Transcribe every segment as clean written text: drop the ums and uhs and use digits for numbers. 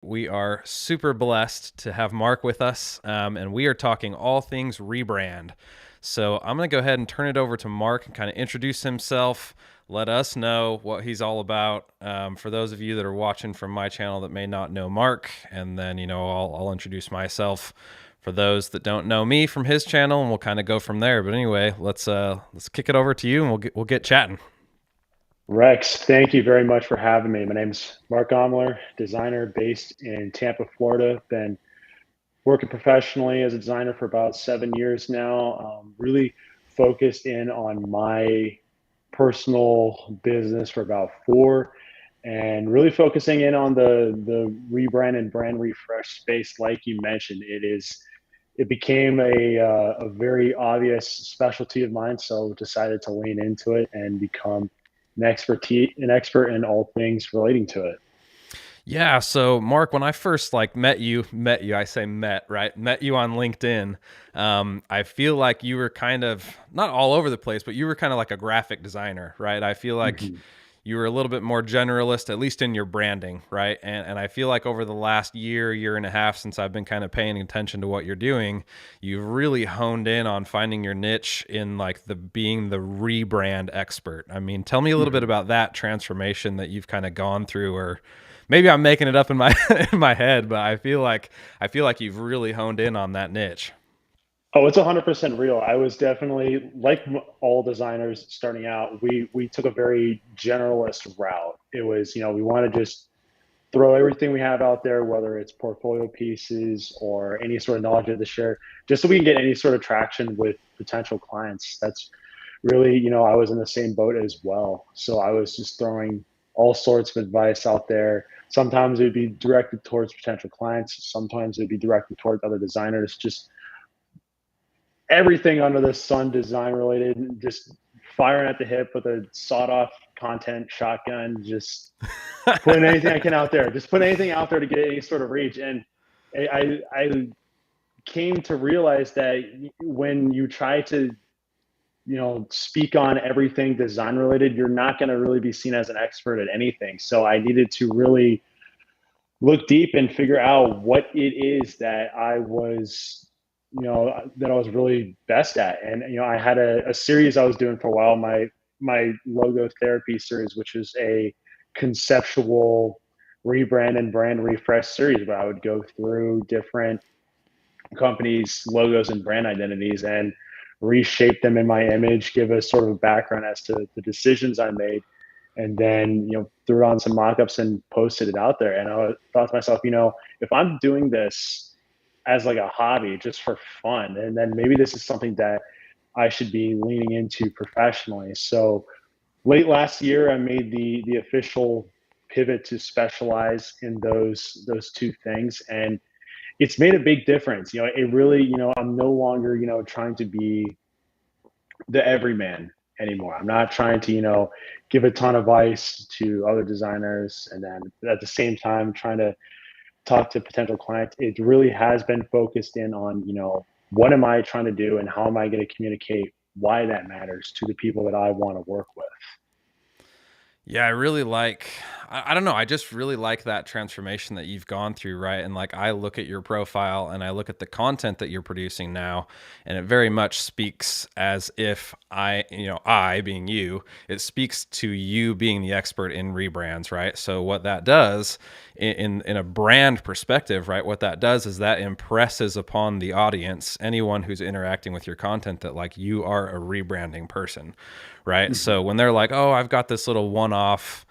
We are super blessed to have Mark with us, and we are talking all things rebrand. So I'm going to go ahead and turn it over to Mark and kind of introduce himself, let us know what he's all about. For those of you that are watching from my channel that may not know Mark, and then I'll introduce myself for those that don't know me from his channel, and we'll kind of go from there. But anyway, let's kick it over to you, and we'll get chatting. Rex, thank you very much for having me. My name's Mark Omler, designer based in Tampa, Florida. Been working professionally as a designer for about 7 years now. Really focused in on my personal business for about four, and really focusing in on the rebrand and brand refresh space. Like you mentioned, it became a very obvious specialty of mine, so decided to lean into it and become an expert in all things relating to it. Yeah, so Mark, when I first met you, I say met, right? Met you on LinkedIn. I feel like you were kind of not all over the place, but you were kind of like a graphic designer, right? I feel like Mhm. you were a little bit more generalist, at least in your branding, right? And I feel like over the last year and a half since I've been kind of paying attention to what you're doing, you've really honed in on finding your niche in like the being the rebrand expert. I mean, tell me a little bit Mhm. about that transformation that you've kind of gone through, or maybe I'm making it up in my in my head, but I feel like you've really honed in on that niche. Oh, it's 100% real. I was definitely like all designers starting out. We took a very generalist route. It was, we want to just throw everything we have out there, whether it's portfolio pieces or any sort of knowledge to share, just so we can get any sort of traction with potential clients. That's really, I was in the same boat as well. So I was just throwing all sorts of advice out there. Sometimes it'd be directed towards potential clients. Sometimes it'd be directed towards other designers. Just everything under the sun design related, just firing at the hip with a sawed off content shotgun, just putting anything I can out there, just putting anything out there to get any sort of reach. And I came to realize that when you try to, speak on everything design related, you're not going to really be seen as an expert at anything. So I needed to really look deep and figure out what it is that I was really best at. And, I had a series I was doing for a while, my logo therapy series, which is a conceptual rebrand and brand refresh series where I would go through different companies, logos, and brand identities and reshape them in my image, give a sort of a background as to the decisions I made, and then threw on some mock-ups and posted it out there. And I thought to myself, if I'm doing this as like a hobby just for fun, and then maybe this is something that I should be leaning into professionally. So late last year I made the official pivot to specialize in those two things, and it's made a big difference. It really, I'm no longer, trying to be the everyman anymore. I'm not trying to, give a ton of advice to other designers and then at the same time trying to talk to potential clients. It really has been focused in on, what am I trying to do and how am I going to communicate why that matters to the people that I want to work with. Yeah, I don't know, I just really like that transformation that you've gone through, right? And like, I look at your profile and I look at the content that you're producing now, and it very much speaks as if I being you, it speaks to you being the expert in rebrands, right? So what that does in a brand perspective, right? What that does is that impresses upon the audience, anyone who's interacting with your content, that like you are a rebranding person, right? Mhm. So when they're like, oh, I've got this little one-off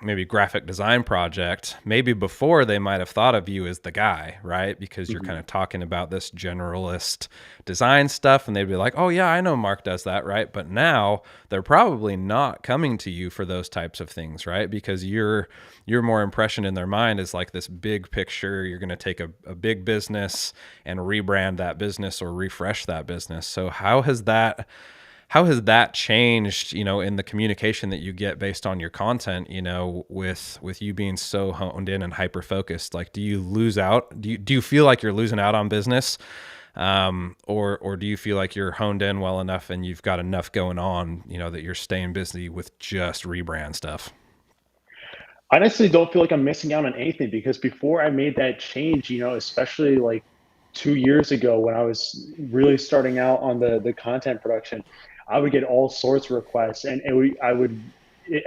maybe graphic design project, maybe before they might have thought of you as the guy, right? Because you're kind Mhm. of talking about this generalist design stuff, and they'd be like, oh yeah, I know Mark does that, right? But now they're probably not coming to you for those types of things, right? Because your more impression in their mind is like this big picture. You're going to take a big business and rebrand that business or refresh that business. So how has that changed, in the communication that you get based on your content, with you being so honed in and hyper focused? Like, do you lose out? Do you feel like you're losing out on business? Or do you feel like you're honed in well enough and you've got enough going on, that you're staying busy with just rebrand stuff? I honestly don't feel like I'm missing out on anything because before I made that change, especially like 2 years ago when I was really starting out on the content production, I would get all sorts of requests, and I would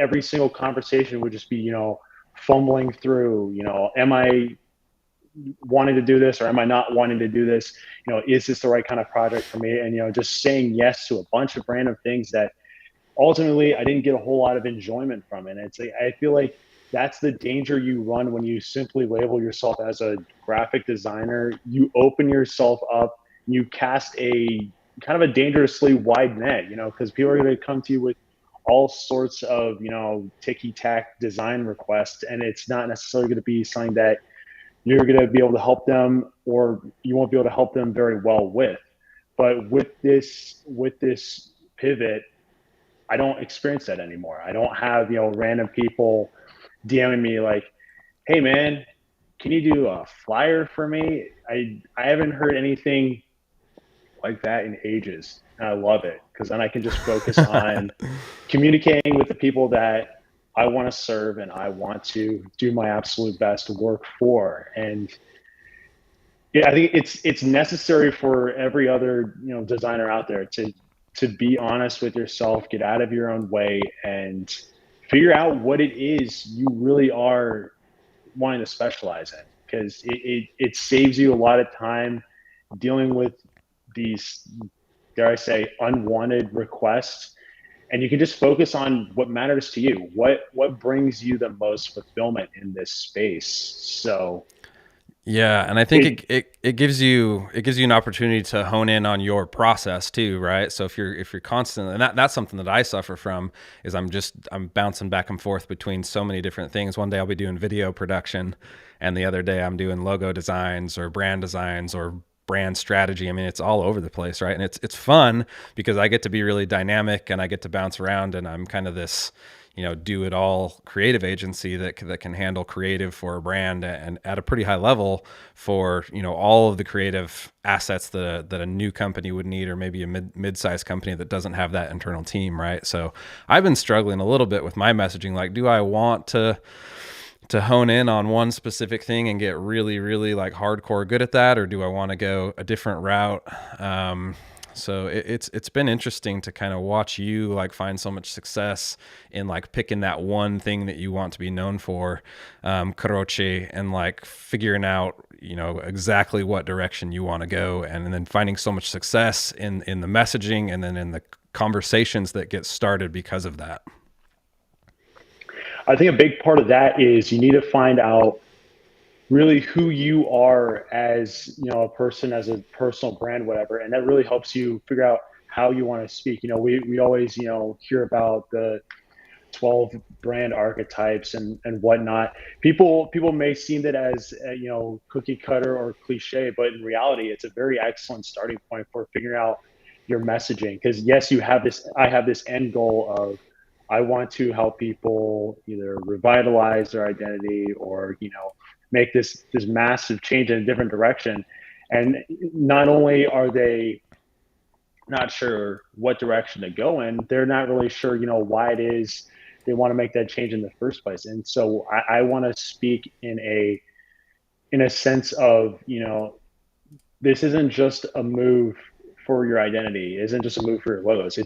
every single conversation would just be fumbling through. Am I wanting to do this or am I not wanting to do this? Is this the right kind of project for me? And just saying yes to a bunch of random things that ultimately I didn't get a whole lot of enjoyment from it. And it's like, I feel like that's the danger you run when you simply label yourself as a graphic designer. You open yourself up, you cast a kind of a dangerously wide net, because people are going to come to you with all sorts of, ticky tack design requests. And it's not necessarily going to be something that you're going to be able to help them, or you won't be able to help them very well with. But with this pivot, I don't experience that anymore. I don't have, random people DMing me like, "Hey man, can you do a flyer for me?" I haven't heard anything like that in ages. And I love it because then I can just focus on communicating with the people that I want to serve and I want to do my absolute best to work for. And yeah, I think it's necessary for every other designer out there to be honest with yourself, get out of your own way, and figure out what it is you really are wanting to specialize in. Because it saves you a lot of time dealing with these, dare I say, unwanted requests, and you can just focus on what matters to you. What brings you the most fulfillment in this space. So Yeah, and I think it it gives you an opportunity to hone in on your process too, right? So if you're constantly, and that's something that I suffer from, is I'm bouncing back and forth between so many different things. One day I'll be doing video production, and the other day I'm doing logo designs or brand designs or brand strategy. I mean, it's all over the place, right? And it's fun because I get to be really dynamic and I get to bounce around, and I'm kind of this do it all creative agency that can handle creative for a brand and at a pretty high level for all of the creative assets that a new company would need, or maybe a mid-sized company that doesn't have that internal team, right? So I've been struggling a little bit with my messaging. Like, do I want to hone in on one specific thing and get really, really like hardcore good at that, or do I want to go a different route? So it's been interesting to kind of watch you like find so much success in like picking that one thing that you want to be known for, Croce, and like figuring out exactly what direction you want to go, and then finding so much success in the messaging and then in the conversations that get started because of that. I think a big part of that is you need to find out really who you are as a person, as a personal brand, whatever, and that really helps you figure out how you want to speak. We always hear about the 12 brand archetypes and whatnot. People may see that as cookie cutter or cliche, but in reality it's a very excellent starting point for figuring out your messaging. Because yes, I have this end goal of, I want to help people either revitalize their identity or make this massive change in a different direction. And not only are they not sure what direction to go in, they're not really sure, why it is they want to make that change in the first place. And so I want to speak in a sense of, this isn't just a move for your identity, it isn't just a move for your logos.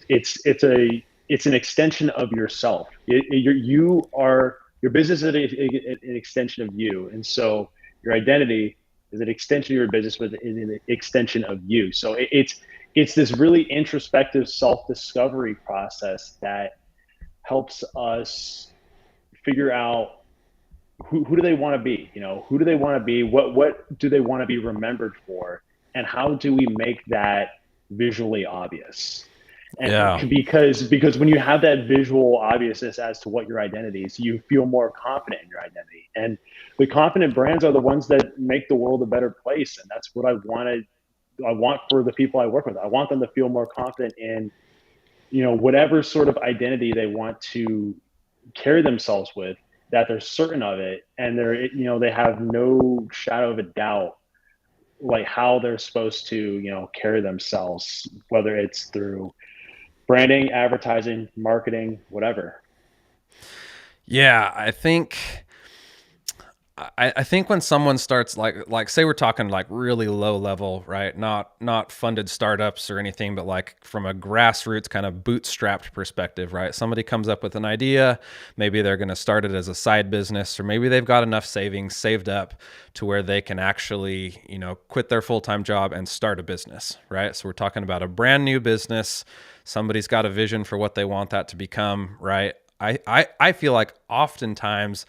It's an extension of yourself. Your business is an extension of you, and so your identity is an extension of your business, but is an extension of you. So it's this really introspective self discovery process that helps us figure out who do they want to be, who do they want to be, what do they want to be remembered for, and how do we make that visually obvious. And Yeah. because when you have that visual obviousness as to what your identity is, you feel more confident in your identity. And the confident brands are the ones that make the world a better place, and that's what I want for the people I work with. I want them to feel more confident in whatever sort of identity they want to carry themselves with, that they're certain of it, and they have no shadow of a doubt like how they're supposed to carry themselves, whether it's through branding, advertising, marketing, whatever. Yeah, I think I think when someone starts like say we're talking like really low level, right? Not funded startups or anything, but like from a grassroots kind of bootstrapped perspective, right? Somebody comes up with an idea, maybe they're going to start it as a side business, or maybe they've got enough savings saved up to where they can actually, quit their full-time job and start a business, right? So we're talking about a brand new business. Somebody's got a vision for what they want that to become, right? I feel like oftentimes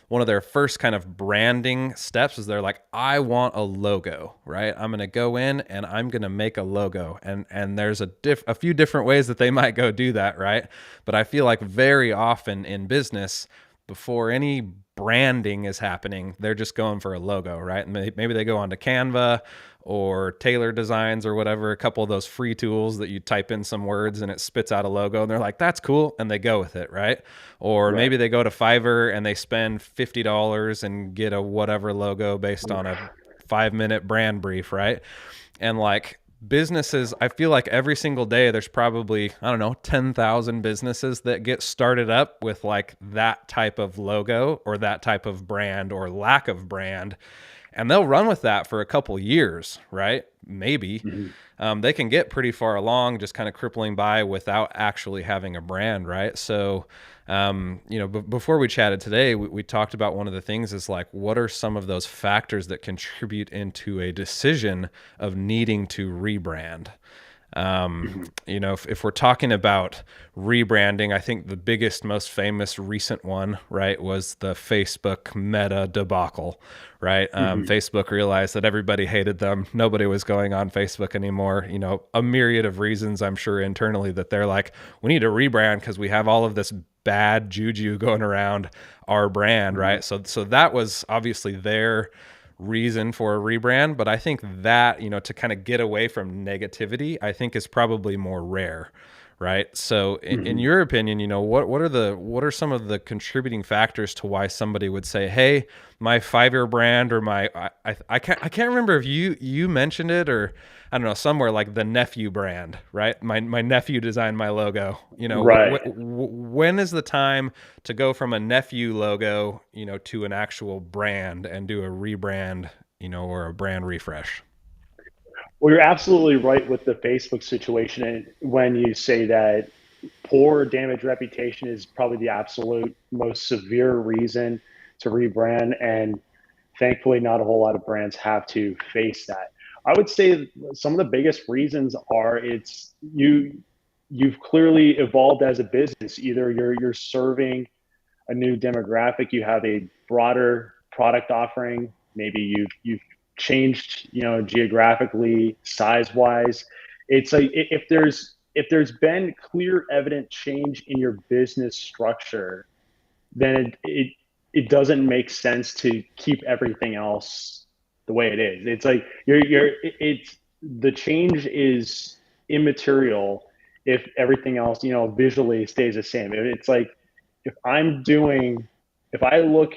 one of their first kind of branding steps is they're like, I want a logo, right? I'm going to go in and I'm going to make a logo. And there's a few different ways that they might go do that, right? But I feel like very often in business, before any branding is happening, they're just going for a logo, right? And maybe they go onto Canva or Tailor Designs or whatever, a couple of those free tools that you type in some words and it spits out a logo and they're like, that's cool. And they go with it, right? Or Right. maybe they go to Fiverr and they spend $50 and get a whatever logo based on a 5-minute brand brief, right? And like businesses, I feel like every single day there's probably, I don't know, 10,000 businesses that get started up with like that type of logo or that type of brand or lack of brand. And they'll run with that for a couple years, right? Maybe. Mhm. They can get pretty far along just kind of crippling by without actually having a brand, right? So, before we chatted today, we talked about one of the things is like, what are some of those factors that contribute into a decision of needing to rebrand? Mhm. If we're talking about rebranding, I think the biggest, most famous recent one, right, was the Facebook Meta debacle, right? Mhm. Facebook realized that everybody hated them. Nobody was going on Facebook anymore. A myriad of reasons, I'm sure, internally that they're like, we need to rebrand because we have all of this bad juju going around our brand, Mhm. right? So that was obviously their reason for a rebrand, but I think that, to kind of get away from negativity, I think is probably more rare, right? So in Mhm. your opinion, what are some of the contributing factors to why somebody would say, hey, my Fiverr brand or I can't remember if you mentioned it, or I don't know, somewhere like the nephew brand, right? My nephew designed my logo. Right. When is the time to go from a nephew logo, to an actual brand and do a rebrand, or a brand refresh? Well, you're absolutely right with the Facebook situation and when you say that poor or damaged reputation is probably the absolute most severe reason to rebrand, and thankfully not a whole lot of brands have to face that. I would say some of the biggest reasons are you've clearly evolved as a business. Either you're serving a new demographic, you have a broader product offering, maybe you've changed, geographically, size wise. It's like if there's been clear evident change in your business structure, then it doesn't make sense to keep everything else the way it is. It's like it's the change is immaterial if everything else, visually stays the same. It's like if I'm doing, if I look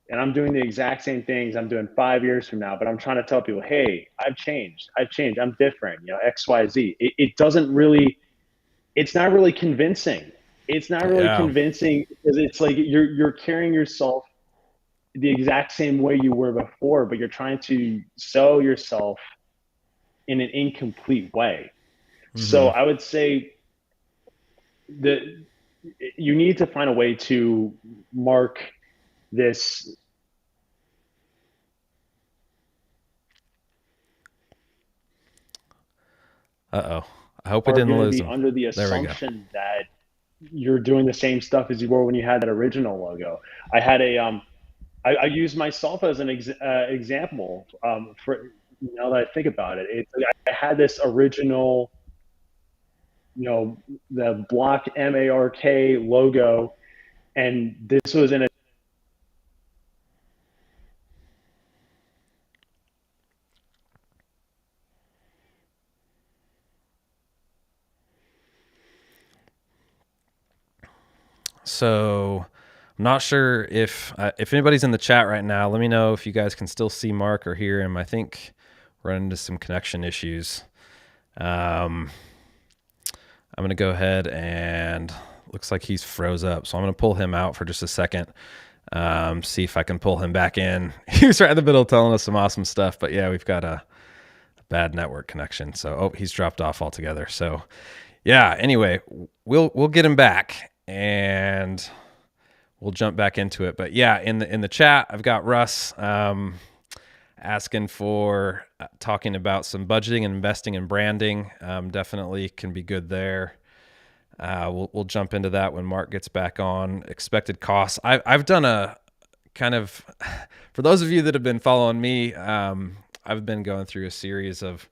and I'm doing the exact same things I'm doing 5 years from now, but I'm trying to tell people, hey, I've changed, I'm different, X, Y, Z. It doesn't really, it's not really convincing. It's not really Yeah. convincing because it's like you're carrying yourself the exact same way you were before, but you're trying to sell yourself in an incomplete way. So Hmm. I would say that you need to find a way to mark this. Uh-oh. I hope we Are didn't going to lose be them. under the There we go. assumption that you're doing the same stuff as you were when you had that original logo. I had a I use myself as an example for now that I think about it. It's like I had this original, the block MARK logo, and this was in a. So I'm not sure if anybody's in the chat right now. Let me know if you guys can still see Mark or hear him. I think we're running into some connection issues. Um, I'm gonna go ahead and looks like he's froze up, so I'm gonna pull him out for just a second. See if I can pull him back in. He was right in the middle telling us some awesome stuff, but yeah, we've got a bad network connection. So, oh, he's dropped off altogether. So, yeah, anyway, we'll get him back and we'll jump back into it. But yeah, in the chat, I've got Russ asking for talking about some budgeting and investing in branding. Definitely can be good there. We'll jump into that when Mark gets back on. Expected costs. I've done a kind of, for those of you that have been following me, I've been going through a series of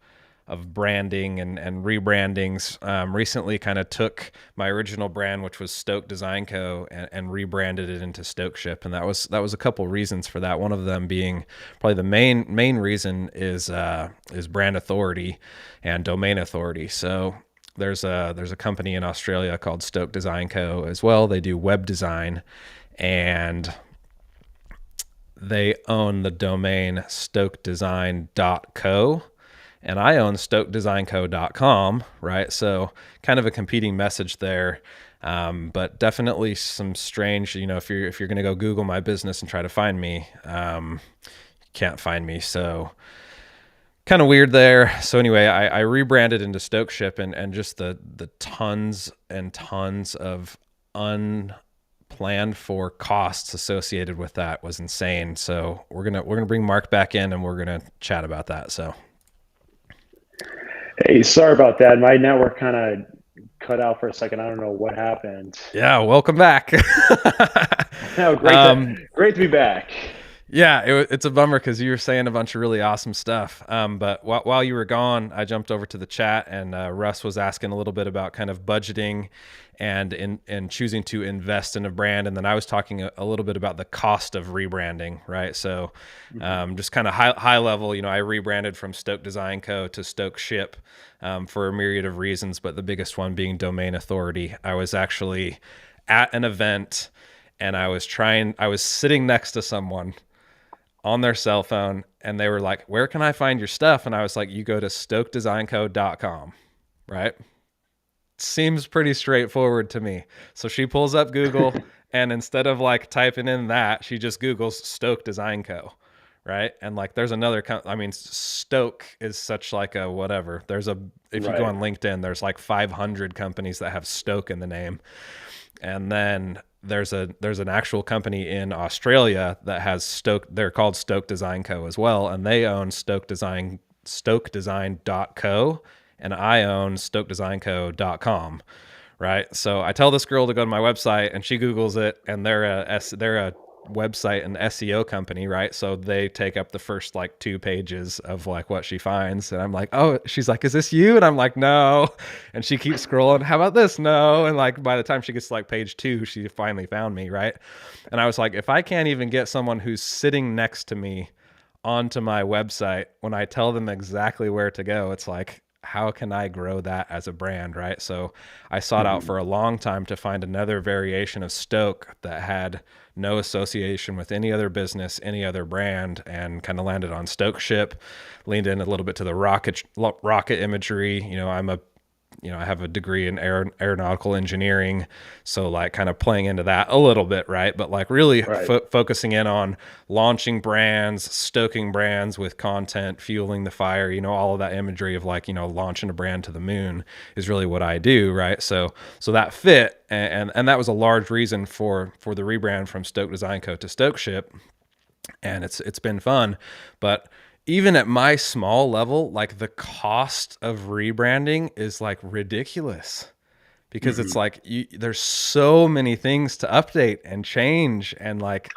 branding and rebrandings. Recently kind of took my original brand, which was Stoke Design Co., and rebranded it into Stoke Ship. And that was a couple reasons for that. One of them being probably the main reason is brand authority and domain authority. So there's a company in Australia called Stoke Design Co. as well. They do web design, and they own the domain stokedesign.co, and I own stokedesignco.com, right? So kind of a competing message there. But definitely some strange, if you're going to go Google my business and try to find me, you can't find me. So kind of weird there. So anyway, I rebranded into Stoke Ship, and just the tons and tons of unplanned for costs associated with that was insane. So we're gonna bring Mark back in, and we're gonna chat about that. So Hey, sorry about that. My network kind of cut out for a second. I don't know what happened. yeah, welcome back. No, great to be back. Yeah, it's a bummer because you were saying a bunch of really awesome stuff. But while you were gone, I jumped over to the chat, and Russ was asking a little bit about kind of budgeting and choosing to invest in a brand. And then I was talking a little bit about the cost of rebranding, right? So just kind of high level, I rebranded from Stoke Design Co. to Stoke Ship for a myriad of reasons, but the biggest one being domain authority. I was actually at an event, and I was sitting next to someone on their cell phone, and they were like, "Where can I find your stuff?" And I was like, "You go to stokedesignco.com," right? Seems pretty straightforward to me. So she pulls up Google, and instead of like typing in that, she just Googles Stoke Design Co., right? And like there's another Stoke is such like a whatever. If you go on LinkedIn, there's like 500 companies that have Stoke in the name. And then there's an actual company in Australia that has Stoke. They're called Stoke Design Co. as well, and they own stokedesign.co, and I own stokedesignco.com, right? So I tell this girl to go to my website, and she Googles it, and they're a website and SEO company, right? So they take up the first like 2 pages of like what she finds, and I'm like, "Oh," she's like, "Is this you?" And I'm like, "No." And she keeps scrolling, "How about this?" "No." And like by the time she gets to like page 2, she finally found me, right? And I was like, if I can't even get someone who's sitting next to me onto my website when I tell them exactly where to go, it's like, how can I grow that as a brand, right? So I sought out for a long time to find another variation of Stoke that had no association with any other business, any other brand, and kind of landed on Stoke Ship, leaned in a little bit to the rocket imagery. I have a degree in aeronautical engineering, so like kind of playing into that a little bit, right? But like really focusing in on launching brands, stoking brands with content, fueling the fire, all of that imagery of like, launching a brand to the moon is really what I do, right? So that fit, and that was a large reason for the rebrand from Stoke Design Co. to Stoke Ship, and it's been fun, but even at my small level, like the cost of rebranding is like ridiculous because it's like there's so many things to update and change, and like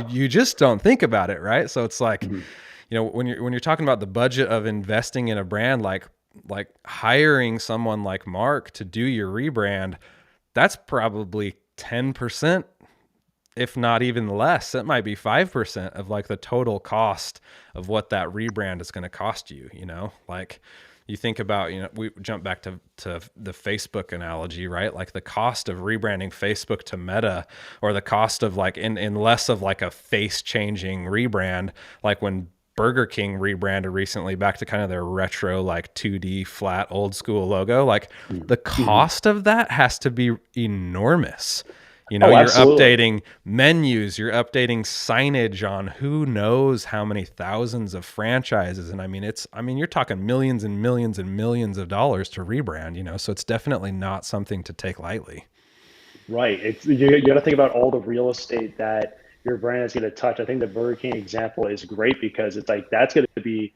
you just don't think about it, right? So it's like when you're talking about the budget of investing in a brand, like hiring someone like Mark to do your rebrand, that's probably 10%, if not even less. It might be 5% of like the total cost of what that rebrand is going to cost you. Like you think about, we jump back to the Facebook analogy, right? Like the cost of rebranding Facebook to Meta, or the cost of like in less of like a face changing rebrand, like when Burger King rebranded recently back to kind of their retro, like 2D flat old school logo, like the cost of that has to be enormous. You know, Oh, you're absolutely. updating menus, you're updating signage on who knows how many thousands of franchises. And I mean, you're talking millions and millions and millions of dollars to rebrand, you know, so it's definitely not something to take lightly. Right. You got to think about all the real estate that your brand is going to touch. I think the Burger King example is great because it's like that's going to be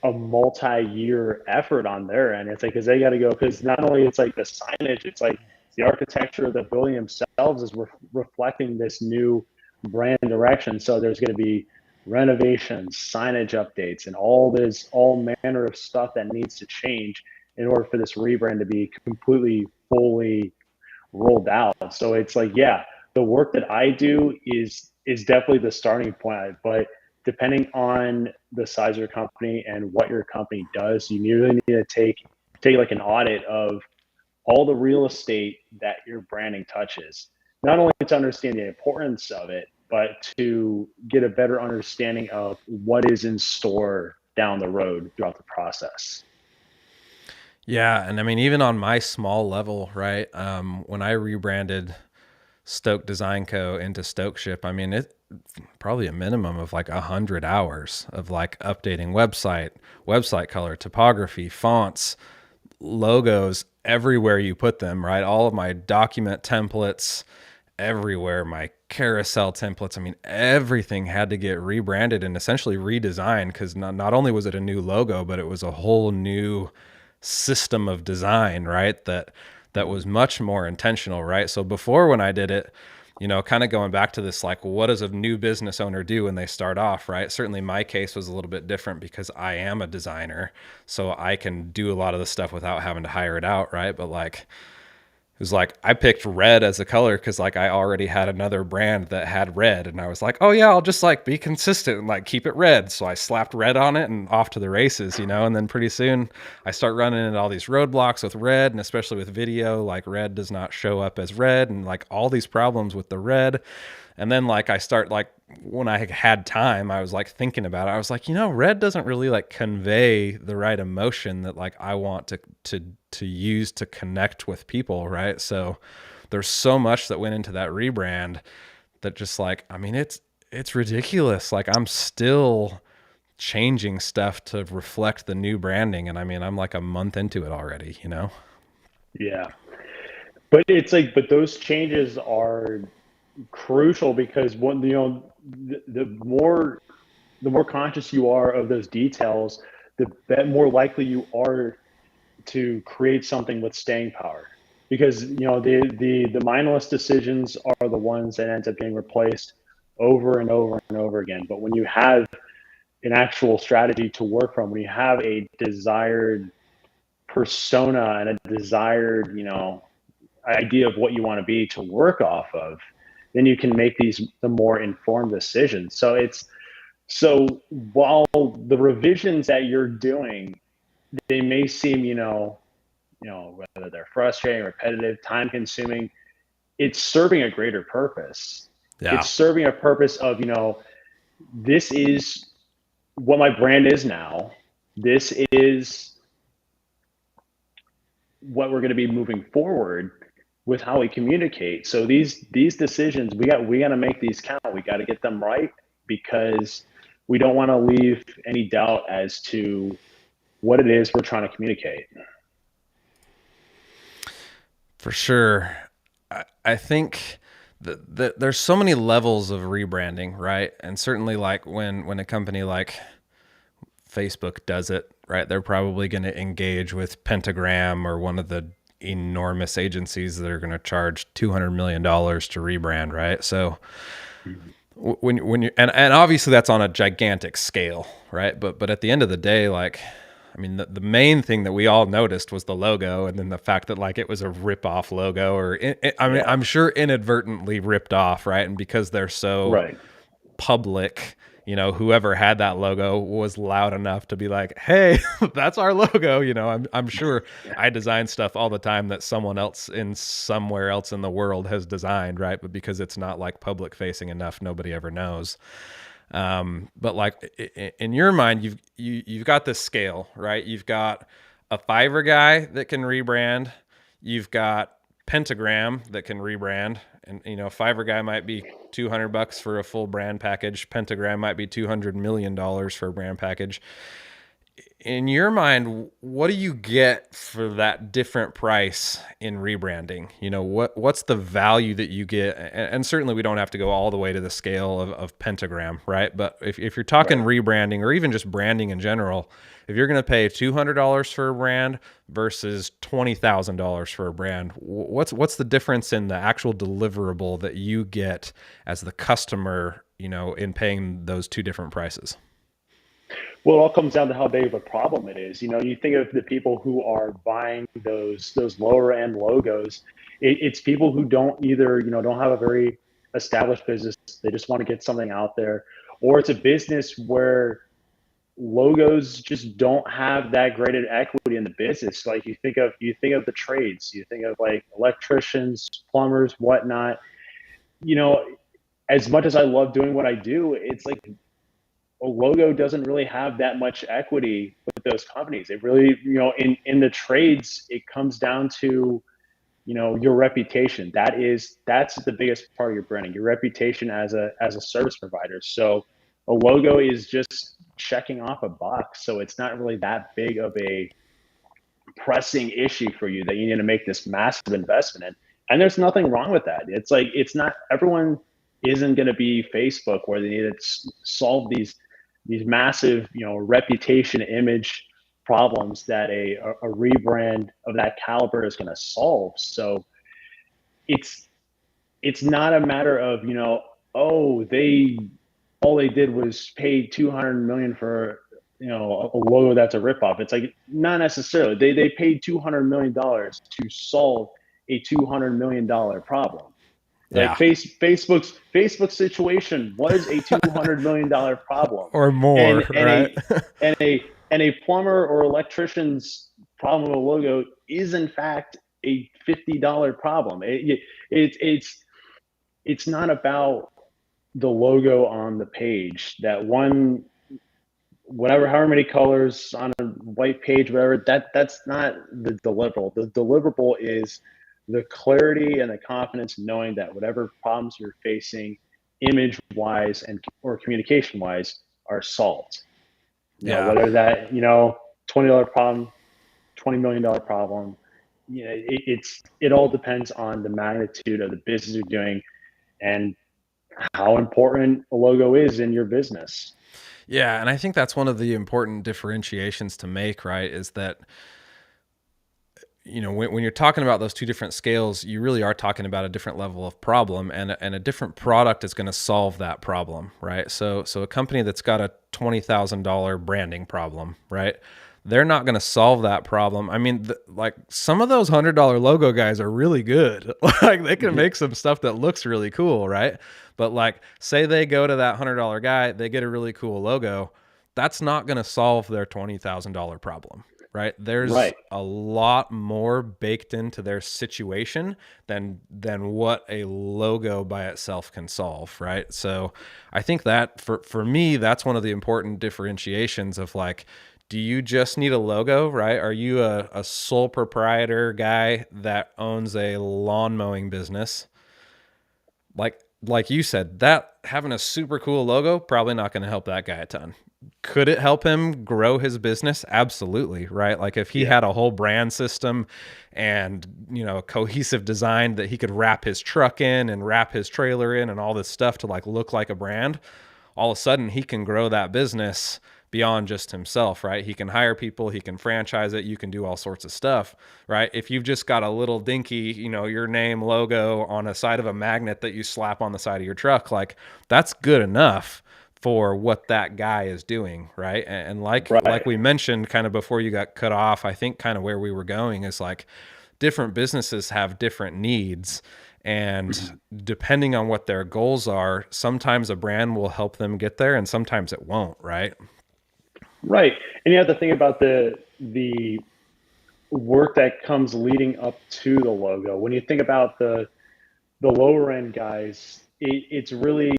a multi-year effort on their end. It's like because they got to go because not only it's like the signage, it's like the architecture of the building themselves is reflecting this new brand direction. So there's going to be renovations, signage updates, and all manner of stuff that needs to change in order for this rebrand to be completely fully rolled out. So it's like, yeah, the work that I do is definitely the starting point. But depending on the size of your company and what your company does, you really need to take like an audit of all the real estate that your branding touches. Not only to understand the importance of it, but to get a better understanding of what is in store down the road throughout the process. Yeah, and I mean, even on my small level, right? When I rebranded Stoke Design Co. into Stoke Ship, I mean, it probably a minimum of like 100 hours of like updating website color, typography, fonts, logos everywhere you put them, right? All of my document templates everywhere, my carousel templates. I mean, everything had to get rebranded and essentially redesigned because not only was it a new logo, but it was a whole new system of design, right? That was much more intentional, right? So before when I did it, you know, kind of going back to this, like, what does a new business owner do when they start off, right? Certainly my case was a little bit different because I am a designer. So I can do a lot of the stuff without having to hire it out, right? But like, it was like I picked red as a color because like I already had another brand that had red, and I was like, oh yeah, I'll just like be consistent and like keep it red. So I slapped red on it and off to the races, you know. And then pretty soon I start running into all these roadblocks with red, and especially with video, like red does not show up as red, and like all these problems with the red. And then like I start like when I had time, I was like thinking about it. I was like, you know, red doesn't really like convey the right emotion that like I want to use to connect with people, right? So there's so much that went into that rebrand that just like, I mean, it's ridiculous. Like I'm still changing stuff to reflect the new branding, and I mean, I'm like a month into it already, you know? Yeah. But it's like, but those changes are crucial because when the more conscious you are of those details, the more likely you are to create something with staying power. Because the mindless decisions are the ones that end up being replaced over and over and over again. But when you have an actual strategy to work from, when you have a desired persona and a desired idea of what you want to be to work off of, then you can make the more informed decisions. So while the revisions that you're doing, they may seem, whether they're frustrating, repetitive, time consuming, it's serving a greater purpose. Yeah. It's serving a purpose of, this is what my brand is now. This is what we're going to be moving forward with how we communicate. So these decisions, we got to make these count. We got to get them right because we don't want to leave any doubt as to what it is we're trying to communicate. For sure. I think that there's so many levels of rebranding, right? And certainly like when a company like Facebook does it, right? They're probably going to engage with Pentagram or one of the enormous agencies that are going to charge $200 million to rebrand, right? So when you and obviously that's on a gigantic scale, right? But at the end of the day, like I mean, the main thing that we all noticed was the logo, and then the fact that like it was a rip off logo, or I mean, Yeah. I'm sure inadvertently ripped off, right? And because they're so Right. public, you know, whoever had that logo was loud enough to be like, "Hey, that's our logo." You know, I'm sure I design stuff all the time that someone else in somewhere else in the world has designed, right? But because it's not like public facing enough, nobody ever knows. But like in your mind, you've got this scale, right? You've got a Fiverr guy that can rebrand. You've got Pentagram that can rebrand, and Fiverr guy might be $200 for a full brand package. Pentagram might be $200 million for a brand package. In your mind, what do you get for that different price in rebranding? What's the value that you get? And certainly we don't have to go all the way to the scale of Pentagram, right? But if you're talking Right. rebranding or even just branding in general, if you're going to pay $200 for a brand versus $20,000 for a brand, what's the difference in the actual deliverable that you get as the customer, in paying those two different prices? Well, it all comes down to how big of a problem it is. You think of the people who are buying those lower end logos. It's people who don't either, don't have a very established business. They just want to get something out there, or it's a business where logos just don't have that great an equity in the business. Like you think of the trades, you think of like electricians, plumbers, whatnot. You know, as much as I love doing what I do, it's like a logo doesn't really have that much equity with those companies. It really, in the trades, it comes down to, your reputation. That's the biggest part of your branding, your reputation as a service provider. So a logo is just checking off a box. So it's not really that big of a pressing issue for you that you need to make this massive investment in. And there's nothing wrong with that. It's like, it's not, everyone isn't going to be Facebook where they need to solve these massive, reputation image problems that a rebrand of that caliber is going to solve. So it's it's not a matter of, oh, they all they did was pay 200 million for, a logo that's a ripoff. It's like, not necessarily. They paid 200 million dollars to solve a 200 million dollar problem. Like Yeah. Facebook's situation was a 200 million dollar problem, Or and more, and right? a and a plumber or electrician's problem with a logo is in fact a $50 problem. It's not about the logo on the page. That one, whatever, however many colors on a white page, whatever, that's not the deliverable. The deliverable is the clarity and the confidence knowing that whatever problems you're facing, image wise and or communication wise, are solved. Yeah. Whether that, $20 problem, $20 million problem, it all depends on the magnitude of the business you're doing and how important a logo is in your business. Yeah, and I think that's one of the important differentiations to make, right? Is that when you're talking about those two different scales, you really are talking about a different level of problem, and a different product is going to solve that problem, right? So a company that's got a $20,000 branding problem, right? They're not going to solve that problem. I mean, like some of those $100 logo guys are really good. Like they can make some stuff that looks really cool, right? But like, say they go to that $100 guy, they get a really cool logo. That's not going to solve their $20,000 problem, right? There's Right. a lot more baked into their situation than what a logo by itself can solve, right? So I think that for me, that's one of the important differentiations of like, do you just need a logo, right? Are you a sole proprietor guy that owns a lawn mowing business? Like you said, that having a super cool logo probably not going to help that guy a ton. Could it help him grow his business? Absolutely, right? Like if he Yeah. had a whole brand system and, a cohesive design that he could wrap his truck in and wrap his trailer in and all this stuff to like look like a brand, all of a sudden he can grow that business beyond just himself, right? He can hire people, he can franchise it, you can do all sorts of stuff, right? If you've just got a little dinky, your name logo on a side of a magnet that you slap on the side of your truck, like that's good enough for what that guy is doing, right? And like Right. we mentioned kind of before you got cut off, I think kind of where we were going is like different businesses have different needs, and depending on what their goals are, sometimes a brand will help them get there and sometimes it won't, right? Right. And you have to think about the work that comes leading up to the logo. When you think about the lower end guys, it's really,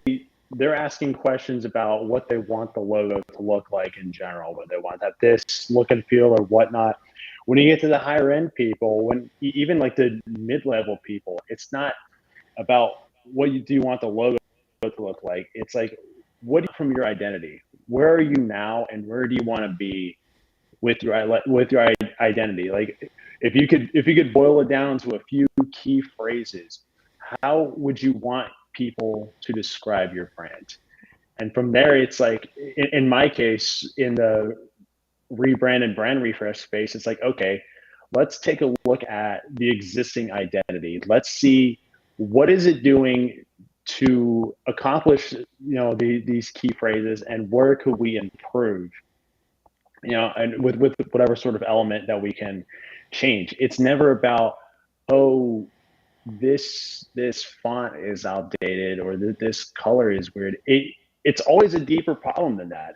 they're asking questions about what they want the logo to look like in general, what they want that this look and feel or whatnot. When you get to the higher end people, when even like the mid-level people, it's not about what you do you want the logo to look like. It's like, what from your identity? Where are you now, and where do you want to be with your identity? Like, if you could boil it down to a few key phrases, how would you want people to describe your brand? And from there, it's like, in my case, in the rebrand and brand refresh space, it's like, okay, let's take a look at the existing identity. Let's see, what is it doing to accomplish, these key phrases, and where could we improve, and with whatever sort of element that we can change. It's never about, oh, this font is outdated, or this color is weird. It's always a deeper problem than that.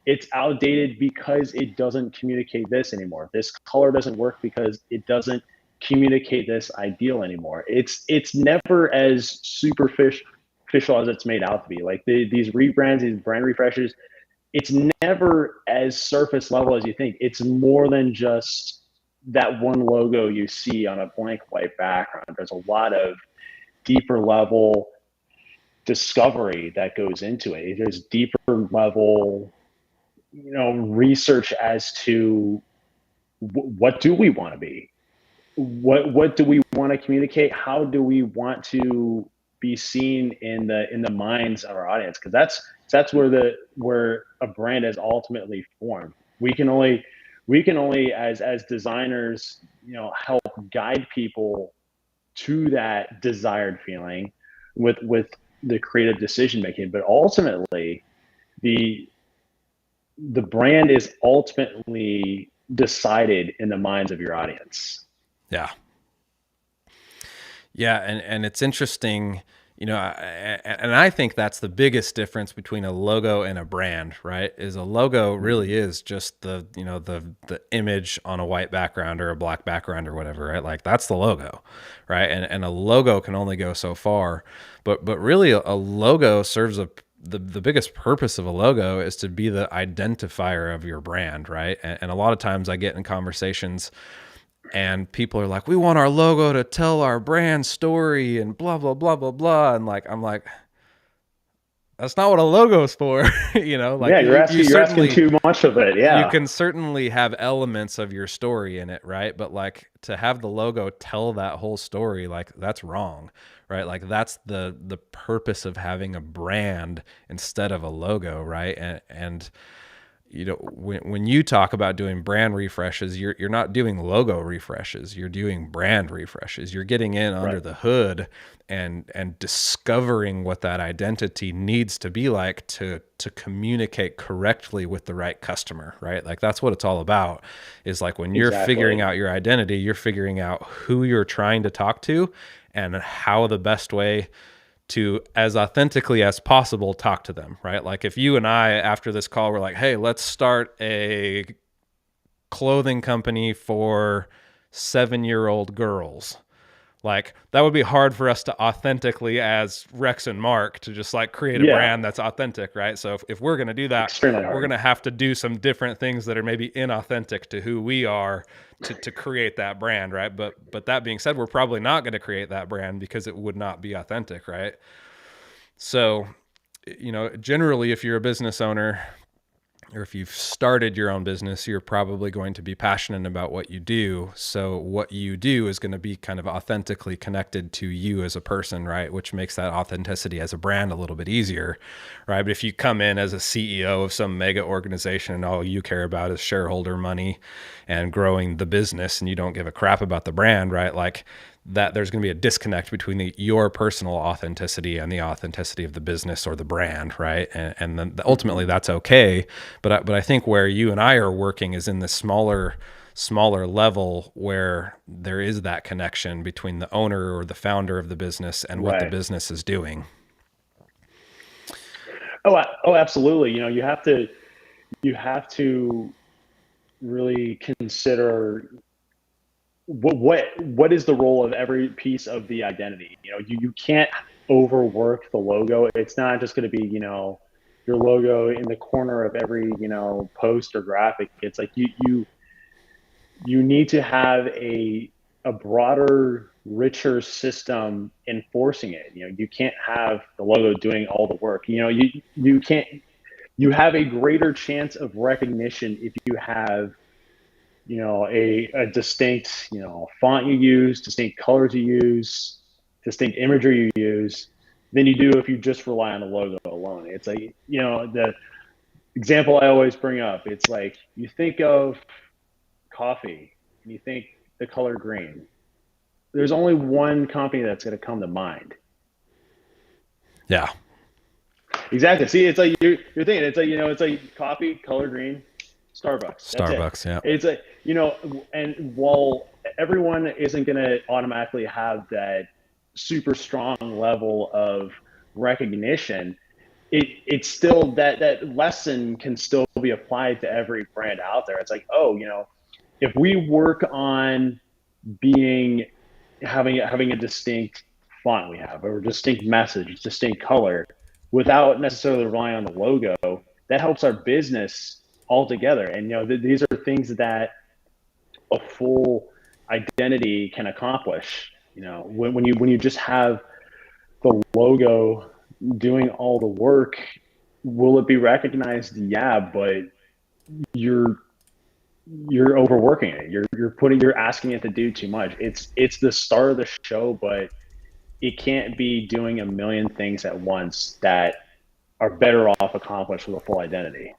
It's outdated because it doesn't communicate this anymore. This color doesn't work because it doesn't communicate this ideal anymore. It's never as superficial as it's made out to be. Like, these rebrands, these brand refreshes, it's never as surface level as you think. It's more than just that one logo you see on a blank white background. There's a lot of deeper level discovery that goes into it. There's deeper level, research as to what do we want to be? What do we want to communicate? How do we want to be seen in the minds of our audience? Because that's where a brand is ultimately formed. We can only as designers, help guide people to that desired feeling with the creative decision making. But ultimately, the the brand is ultimately decided in the minds of your audience. Yeah. Yeah, and it's interesting, and I think that's the biggest difference between a logo and a brand, right? Is a logo really is just the image on a white background or a black background or whatever, right? Like, that's the logo, right? And a logo can only go so far, but really a logo serves the biggest purpose of a logo is to be the identifier of your brand, right? And a lot of times I get in conversations and people are like, we want our logo to tell our brand story and blah, blah, blah, blah, blah. And like, I'm like, that's not what a logo is for. Like Yeah, you you're asking certainly, too much of it. you Yeah, can certainly have elements of your story in it, right? But like, to have the logo tell that whole story, like, that's wrong, right? Like, that's the purpose of having a brand instead of a logo, right? And when you talk about doing brand refreshes, you're not doing logo refreshes, you're doing brand refreshes. You're getting in under right. the hood and discovering what that identity needs to be like to communicate correctly with the right customer, right? Like, that's what it's all about. Is like, when you're figuring Exactly. out your identity, you're figuring out who you're trying to talk to and how the best way to, as authentically as possible, talk to them, right? Like, if you and I, after this call, were like, hey, let's start a clothing company for 7-year-old girls, like, that would be hard for us to authentically, as Rex and Mark, to just like create a Yeah, brand that's authentic, right? So if we're going to do that, extremely we're going hard. to have to do some different things that are maybe inauthentic to who we are to create that brand, right? But that being said, we're probably not going to create that brand because it would not be authentic, right? So, generally, if you're a business owner or if you've started your own business, you're probably going to be passionate about what you do. So what you do is going to be kind of authentically connected to you as a person, right? Which makes that authenticity as a brand a little bit easier, right? But if you come in as a CEO of some mega organization and all you care about is shareholder money and growing the business and you don't give a crap about the brand, right? Like, that there's going to be a disconnect between your personal authenticity and the authenticity of the business or the brand, right? And then ultimately that's okay. But I think where you and I are working is in the smaller level where there is that connection between the owner or the founder of the business and what the Right. business is doing. Oh, absolutely. You have to really consider what is the role of every piece of the identity. You can't overwork the logo. It's not just going to be, your logo in the corner of every, post or graphic. It's like, you need to have a broader, richer system enforcing it. You can't have the logo doing all the work. You can't. You have a greater chance of recognition if you have a distinct font you use, distinct colors you use, distinct imagery you use, than you do if you just rely on the logo alone. It's like the example I always bring up. It's like you think of coffee and you think the color green. There's only one company that's going to come to mind. Yeah. Exactly. See, it's like you're thinking. It's like it's like coffee, color green, Starbucks. That's it. Starbucks. Yeah. It's like and while everyone isn't going to automatically have that super strong level of recognition, it's still that lesson can still be applied to every brand out there. It's like, oh, if we work on being having a distinct font, we have or distinct message, distinct color, without necessarily relying on the logo, that helps our business altogether. And these are things that a full identity can accomplish. When you just have the logo doing all the work, will it be recognized? Yeah, but you're overworking it. You're asking it to do too much. It's the star of the show, but it can't be doing a million things at once that are better off accomplished with a full identity.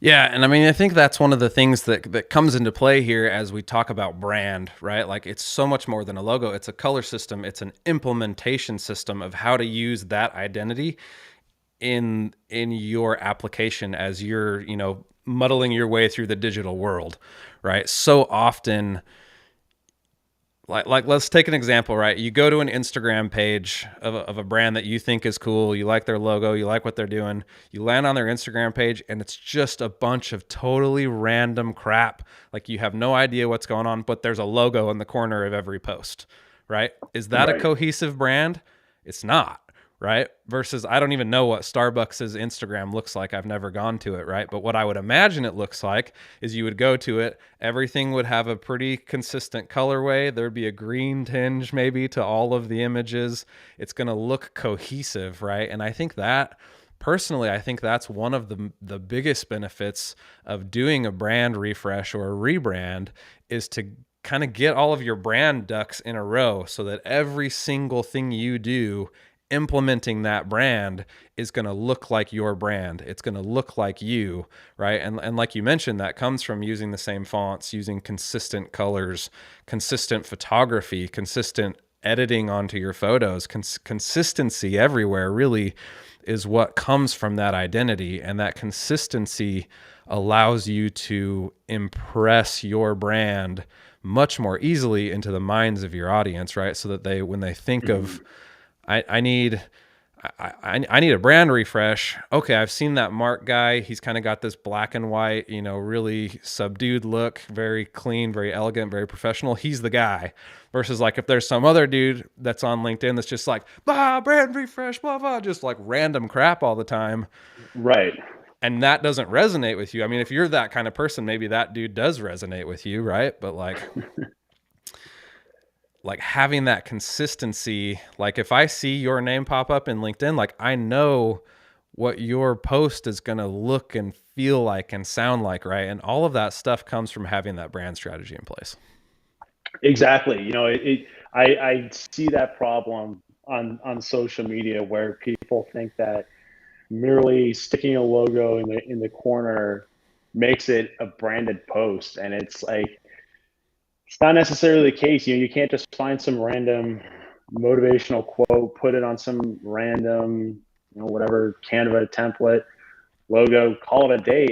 Yeah, and I mean, I think that's one of the things that comes into play here as we talk about brand, right? Like it's so much more than a logo. It's a color system. It's an implementation system of how to use that identity in your application as you're, muddling your way through the digital world, right? So often, like let's take an example, right? You go to an Instagram page of a brand that you think is cool, you like their logo, you like what they're doing, you land on their Instagram page and it's just a bunch of totally random crap. Like you have no idea what's going on, but there's a logo in the corner of every post, right? Is that a Right. cohesive brand? It's not. Right? Versus, I don't even know what Starbucks' Instagram looks like. I've never gone to it, right? But what I would imagine it looks like is you would go to it, everything would have a pretty consistent colorway. There'd be a green tinge maybe to all of the images. It's going to look cohesive, right? And I think that, personally, I think that's one of the biggest benefits of doing a brand refresh or a rebrand is to kind of get all of your brand ducks in a row so that every single thing you do implementing that brand is going to look like your brand. It's going to look like you, right? And like you mentioned, that comes from using the same fonts, using consistent colors, consistent photography, consistent editing onto your photos. Consistency everywhere really is what comes from that identity, and that consistency allows you to impress your brand much more easily into the minds of your audience, right? So that they, when they think of I need a brand refresh. Okay, I've seen that Mark guy. He's kind of got this black and white, really subdued look, very clean, very elegant, very professional. He's the guy. Versus like if there's some other dude that's on LinkedIn that's just like, blah, brand refresh, blah, blah, just like random crap all the time. Right. And that doesn't resonate with you. I mean, if you're that kind of person, maybe that dude does resonate with you, right? But like having that consistency, like if I see your name pop up in LinkedIn, like I know what your post is going to look and feel like and sound like, right? And all of that stuff comes from having that brand strategy in place. Exactly. I see that problem on social media where people think that merely sticking a logo in the corner makes it a branded post, and it's like it's not necessarily the case. You can't just find some random motivational quote, put it on some random whatever Canva template logo, call it a day.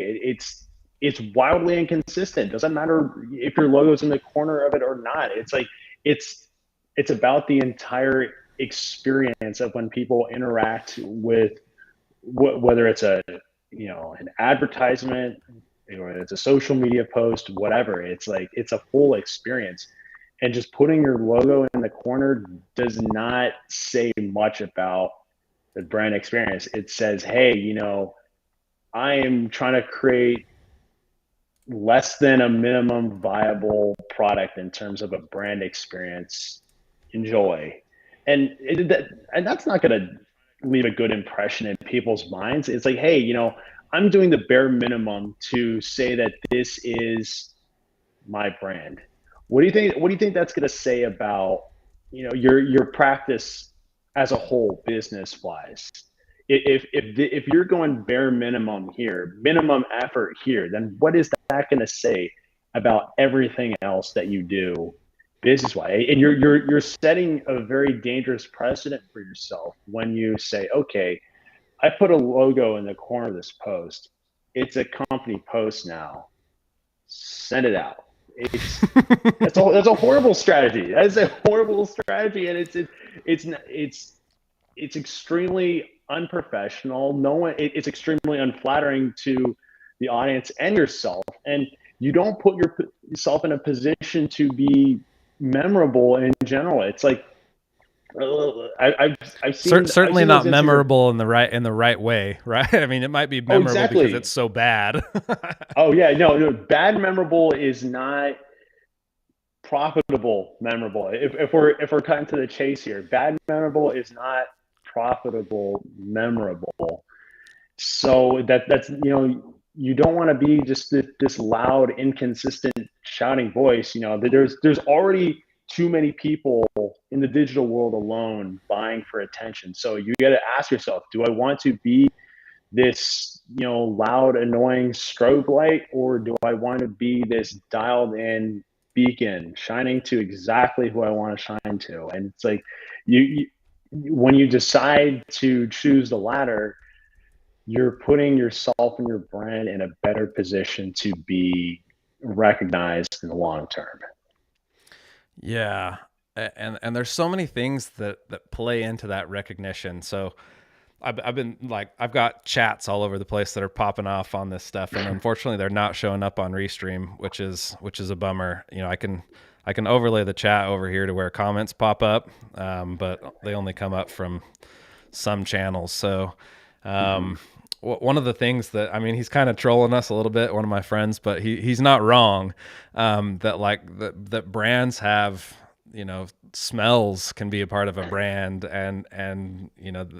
It's wildly inconsistent. Doesn't matter if your logo's in the corner of it or not. It's like it's it's about the entire experience of when people interact with whether it's an advertisement or it's a social media post, whatever. It's like it's a full experience. And just putting your logo in the corner does not say much about the brand experience. It says, hey, I am trying to create less than a minimum viable product in terms of a brand experience. Enjoy. And that's not going to leave a good impression in people's minds. It's like, hey, I'm doing the bare minimum to say that this is my brand. What do you think that's going to say about your practice as a whole, business wise? If you're going bare minimum here, minimum effort here, then what is that going to say about everything else that you do business wise? And you're setting a very dangerous precedent for yourself when you say, okay, I put a logo in the corner of this post. It's a company post now. Send it out. It's that's a horrible strategy. That is a horrible strategy, and it's extremely unprofessional. No one. It's extremely unflattering to the audience and yourself, and you don't put yourself in a position to be memorable in general. It's like I've seen Certainly those not Instagram. memorable in the right way, right? I mean, it might be Oh, memorable because it's exactly. so bad. Oh yeah, no, no. Bad memorable is not profitable memorable. If we're cutting to the chase here, bad memorable is not profitable memorable. So that's you don't want to be just this loud, inconsistent, shouting voice. There's already too many people in the digital world alone vying for attention. So you got to ask yourself, do I want to be this loud, annoying strobe light, or do I want to be this dialed in beacon shining to exactly who I want to shine to? And it's like you when you decide to choose the latter, you're putting yourself and your brand in a better position to be recognized in the long term. Yeah. And there's so many things that play into that recognition. So I've been like, I've got chats all over the place that are popping off on this stuff, and unfortunately they're not showing up on Restream, which is a bummer. I can overlay the chat over here to where comments pop up, but they only come up from some channels. So Mm-hmm. one of the things that, I mean, he's kind of trolling us a little bit, one of my friends, but he's not wrong. That brands have, smells can be a part of a brand, and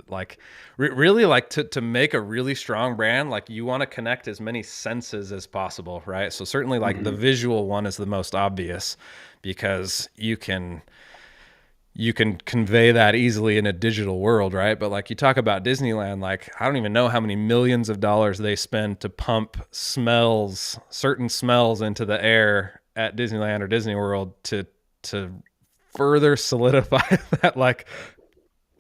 like really, like to make a really strong brand, like you want to connect as many senses as possible, right? So certainly like the Mm-hmm. visual one is the most obvious, because you can convey that easily in a digital world, right? But like you talk about Disneyland, like I don't even know how many millions of dollars they spend to pump certain smells into the air at Disneyland or Disney World to further solidify that like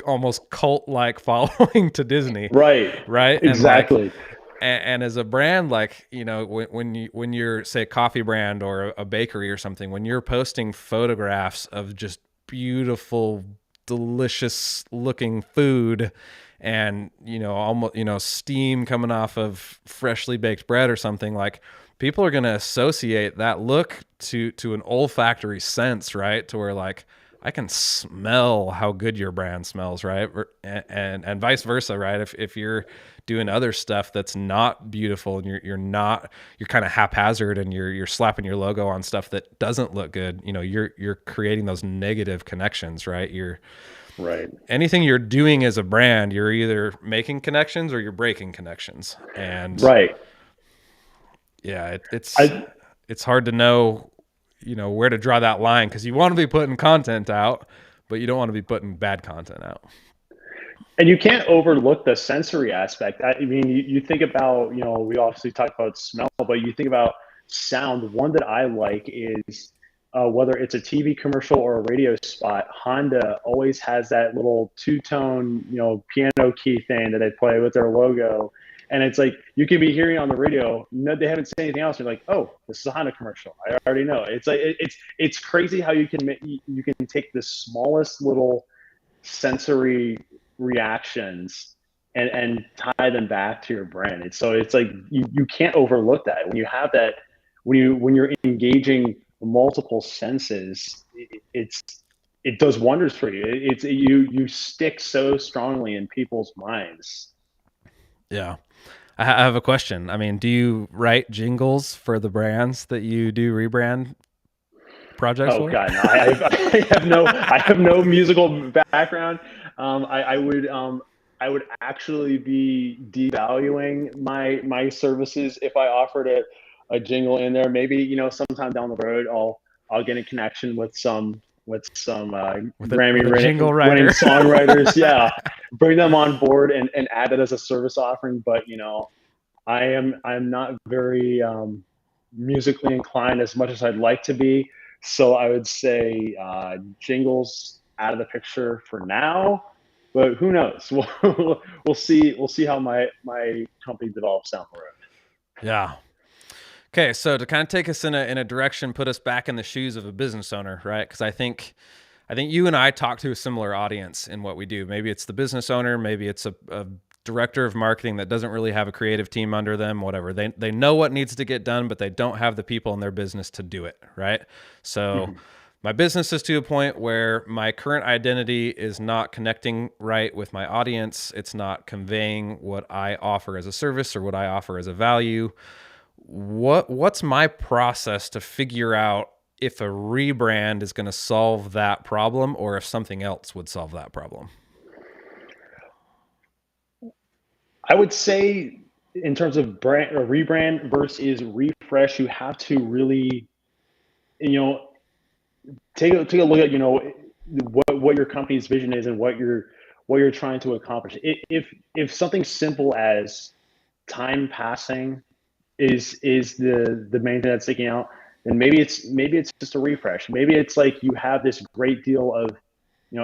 almost cult like following to Disney, Right. right? And like Exactly. and as a brand, like when you're, say, a coffee brand or a bakery or something, when you're posting photographs of just beautiful, delicious looking food, and almost steam coming off of freshly baked bread or something, like people are going to associate that look to an olfactory sense, right? To where like I can smell how good your brand smells, right? And vice versa, right? If you're doing other stuff that's not beautiful, and you're kind of haphazard, and you're slapping your logo on stuff that doesn't look good, you're creating those negative connections, right? You're Right. Anything you're doing as a brand, you're either making connections or you're breaking connections. And Right. yeah, I it's hard to know, where to draw that line, because you want to be putting content out, but you don't want to be putting bad content out. And you can't overlook the sensory aspect. I mean, you think about, we obviously talk about smell, but you think about sound. One that I like is whether it's a TV commercial or a radio spot, Honda always has that little two-tone, piano key thing that they play with their logo. And it's like you can be hearing on the radio, no, they haven't said anything else. You're like, oh, this is a Honda commercial. I already know. It's like it's crazy how you can take the smallest little sensory reactions and tie them back to your brand. It's like you can't overlook that when you have that when you're engaging multiple senses. It does wonders for you. You stick so strongly in people's minds. Yeah. I have a question. I mean, do you write jingles for the brands that you do rebrand projects Oh for? God, no! I have no musical background. I would actually be devaluing my services if I offered a jingle in there. Maybe sometime down the road I'll get in connection with some With a jingle winning writer? songwriters. Yeah, bring them on board and add it as a service offering. But I'm not very musically inclined as much as I'd like to be. So I would say jingles out of the picture for now. But who knows? We'll see. We'll see how my company develops down the road. Yeah. Okay, so to kind of take us in a direction, put us back in the shoes of a business owner, right? Because I think you and I talk to a similar audience in what we do. Maybe it's the business owner, maybe it's a director of marketing that doesn't really have a creative team under them, whatever. They know what needs to get done, but they don't have the people in their business to do it, right? So Mhm. my business is to a point where my current identity is not connecting right with my audience. It's not conveying what I offer as a service or what I offer as a value. What's my process to figure out if a rebrand is going to solve that problem or if something else would solve that problem? I would say in terms of brand or rebrand versus refresh, you have to really you know take a look at what your company's vision is and what you're trying to accomplish. If something simple as time passing is the main thing that's sticking out, then maybe it's just a refresh. Maybe it's like you have this great deal of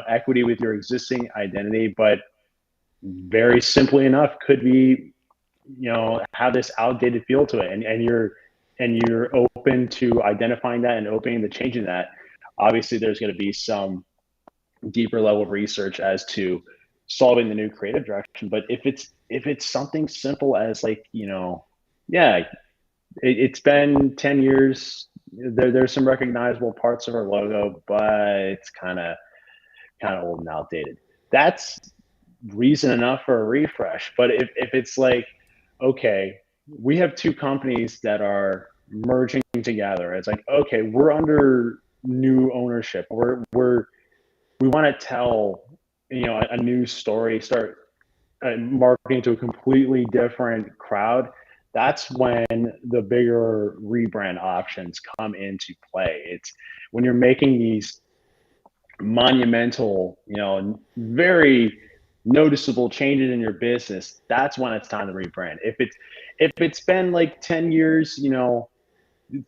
equity with your existing identity, but very simply enough could be have this outdated feel to it, and you're open to identifying that and opening to changing that. Obviously there's going to be some deeper level of research as to solving the new creative direction. But if it's something simple as like yeah, it's been 10 years. There's some recognizable parts of our logo, but it's kind of old and outdated. That's reason enough for a refresh. But if it's like, okay, we have two companies that are merging together. It's like, okay, we're under new ownership. We want to tell a new story, start marketing to a completely different crowd. That's when the bigger rebrand options come into play. It's when you're making these monumental, very noticeable changes in your business. That's when it's time to rebrand. If it's been like 10 years,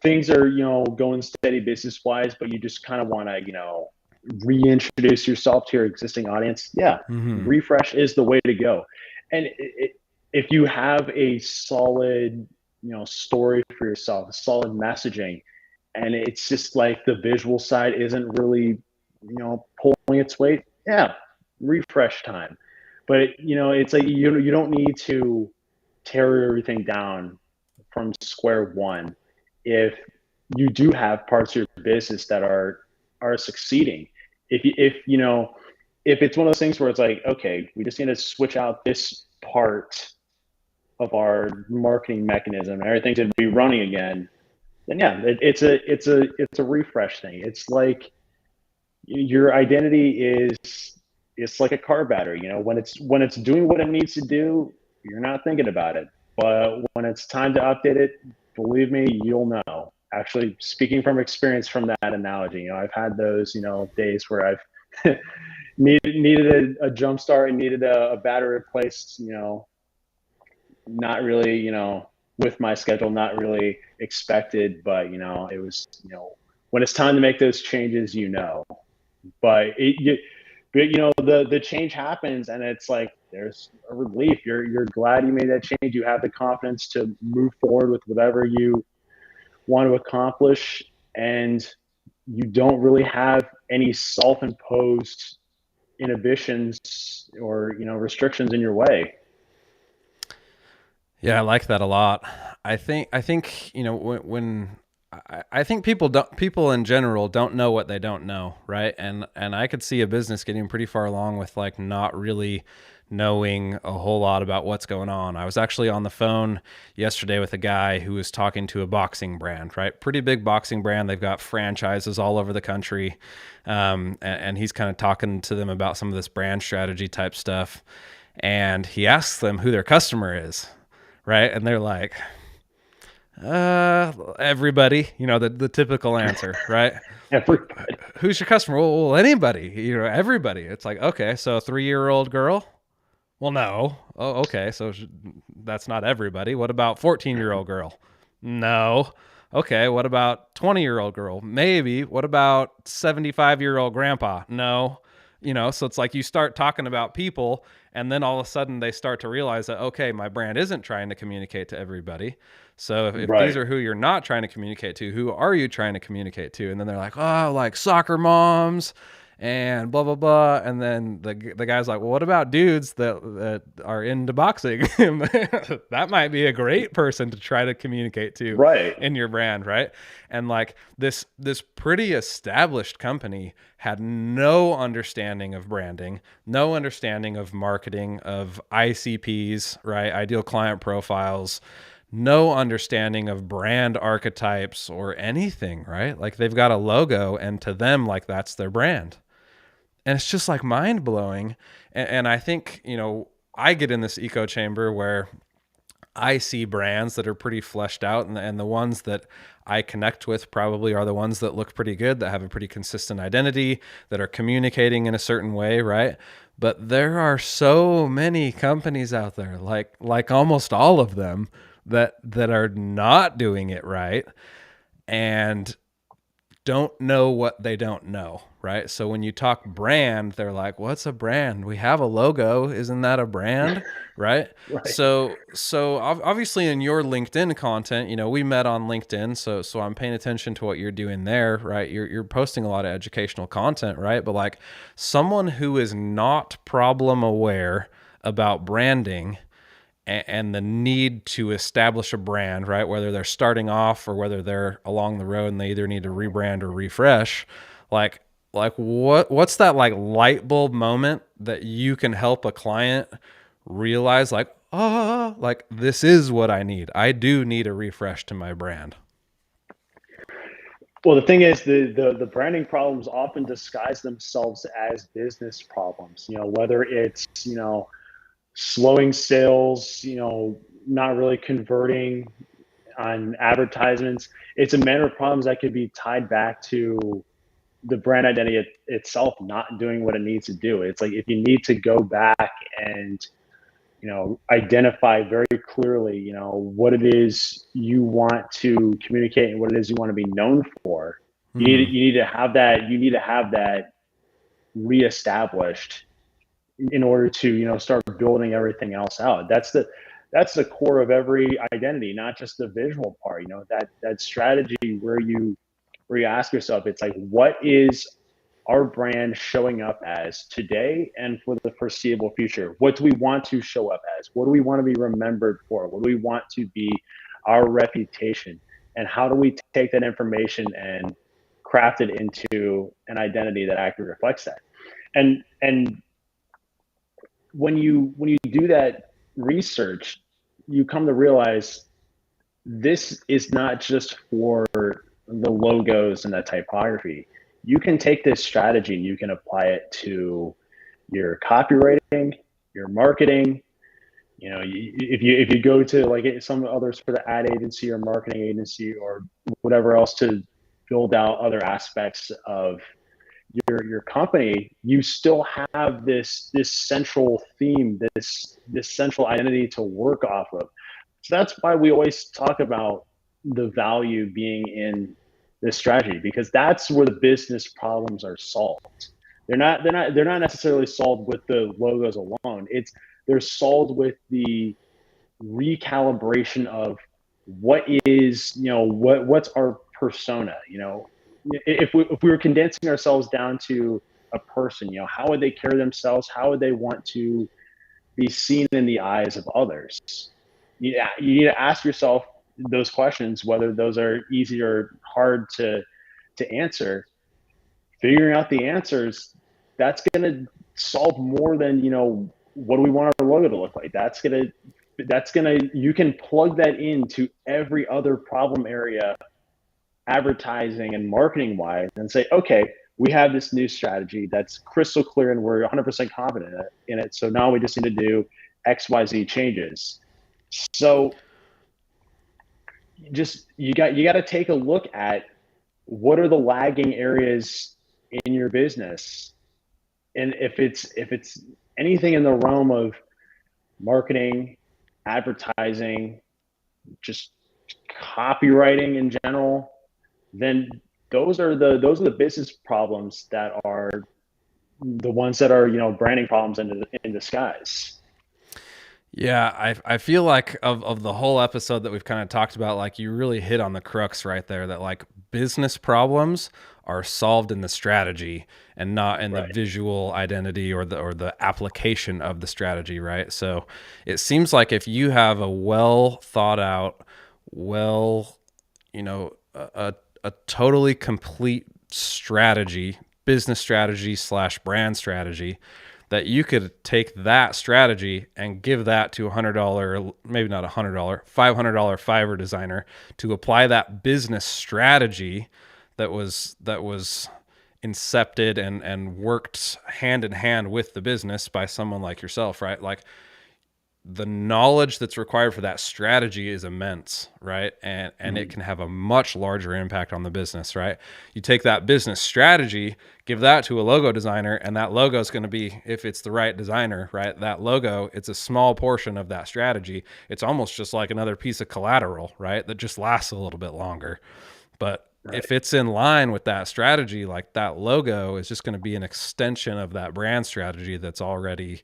things are going steady business wise, but you just kind of want to reintroduce yourself to your existing audience. Yeah, Mm-hmm. refresh is the way to go. And if you have a solid story for yourself, solid messaging, and it's just like the visual side isn't really pulling its weight, yeah, refresh time. But it's like you don't need to tear everything down from square one if you do have parts of your business that are succeeding. If it's one of those things where it's like, okay, we just need to switch out this part of our marketing mechanism and everything's going to be running again, then yeah, it's a refresh thing. It's like your identity is it's like a car battery. When it's doing what it needs to do, you're not thinking about it. But when it's time to update it, believe me, you'll know. Actually, speaking from experience from that analogy, I've had those days where I've needed a jump start and needed a battery replaced. Not really, with my schedule, not really expected, but it was, when it's time to make those changes, but the change happens and it's like there's a relief. You're glad you made that change. You have the confidence to move forward with whatever you want to accomplish, and you don't really have any self-imposed inhibitions or restrictions in your way. Yeah, I like that a lot. I think I think people in general don't know what they don't know, right? And I could see a business getting pretty far along with like not really knowing a whole lot about what's going on. I was actually on the phone yesterday with a guy who was talking to a boxing brand, right? Pretty big boxing brand. They've got franchises all over the country. And he's kind of talking to them about some of this brand strategy type stuff. And he asks them who their customer is, right? And they're like, everybody, the typical answer, right? Everybody. Who's your customer? Well, anybody, everybody. It's like, okay, so a 3-year-old girl. Well, no. Oh, okay. So that's not everybody. What about 14-year-old girl? No. Okay. What about 20-year-old girl? Maybe. What about 75-year-old grandpa? No. So it's like you start talking about people, and then all of a sudden they start to realize that, okay, my brand isn't trying to communicate to everybody. So if these Right. are who you're not trying to communicate to, who are you trying to communicate to? And then they're like, oh, like soccer moms and blah blah blah. And then the guy's like, well, what about dudes that are into boxing? That might be a great person to try to communicate to Right. in your brand, right? And like this pretty established company had no understanding of branding, no understanding of marketing, of ICPs, right? Ideal client profiles, no understanding of brand archetypes or anything, right? Like they've got a logo, and to them, like that's their brand. And it's just like mind blowing. And I think, I get in this echo chamber where I see brands that are pretty fleshed out, and the ones that I connect with probably are the ones that look pretty good, that have a pretty consistent identity, that are communicating in a certain way, right? But there are so many companies out there, like almost all of them, that are not doing it right and don't know what they don't know, right? So when you talk brand, they're like, "What's a brand? We have a logo. Isn't that a brand?" Right? Right. So obviously in your LinkedIn content, we met on LinkedIn, so I'm paying attention to what you're doing there, right? You're posting a lot of educational content, right? But like someone who is not problem aware about branding and the need to establish a brand, right? Whether they're starting off or whether they're along the road and they either need to rebrand or refresh, like what's that like light bulb moment that you can help a client realize like, oh, like this is what I need. I do need a refresh to my brand. Well, the thing is, the branding problems often disguise themselves as business problems. Whether it's slowing sales, not really converting on advertisements. It's a matter of problems that could be tied back to the brand identity itself not doing what it needs to do. It's like if you need to go back and identify very clearly, what it is you want to communicate and what it is you want to be known for. Hmm. You need to have that. You need to have that reestablished in order to start building everything else out. That's the core of every identity, not just the visual part. That strategy where you ask yourself, it's like, what is our brand showing up as today and for the foreseeable future? What do we want to show up as? What do we want to be remembered for? What do we want to be our reputation? And how do we take that information and craft it into an identity that accurately reflects that? And when you do that research, you come to realize this is not just for the logos and the typography. You can take this strategy and you can apply it to your copywriting, your marketing. If you go to like some others for the ad agency or marketing agency or whatever else to build out other aspects of your company, you still have this central theme, this central identity to work off of. So that's why we always talk about the value being in this strategy, because that's where the business problems are solved. They're not necessarily solved with the logos alone. They're solved with the recalibration of what is, what's our persona. If we were condensing ourselves down to a person, how would they carry themselves? How would they want to be seen in the eyes of others? You need to ask yourself those questions, whether those are easy or hard to answer. Figuring out the answers, that's going to solve more than what do we want our logo to look like? You can plug that into every other problem area, advertising and marketing wise, and say, okay, we have this new strategy that's crystal clear and we're 100% confident in it. So now we just need to do XYZ changes. So just you got to take a look at what are the lagging areas in your business, and if it's anything in the realm of marketing, advertising, just copywriting in general, then those are the business problems that are the ones that are branding problems in disguise. Yeah, I feel like of the whole episode that we've kind of talked about, like you really hit on the crux right there, that like business problems are solved in the strategy and not in the Right. visual identity or the application of the strategy, right? So it seems like if you have a well thought out, well, a totally complete strategy, business strategy slash brand strategy, that you could take that strategy and give that to $100, maybe not $100, $500 Fiverr designer to apply that business strategy that was incepted and worked hand in hand with the business by someone like yourself, right? Like the knowledge that's required for that strategy is immense, right? And it Mhm. can have a much larger impact on the business, right? You take that business strategy, give that to a logo designer, and that logo is going to be, if it's the right designer, right? That logo, it's a small portion of that strategy. It's almost just like another piece of collateral, right? That just lasts a little bit longer. But Right. if it's in line with that strategy, like that logo is just going to be an extension of that brand strategy that's already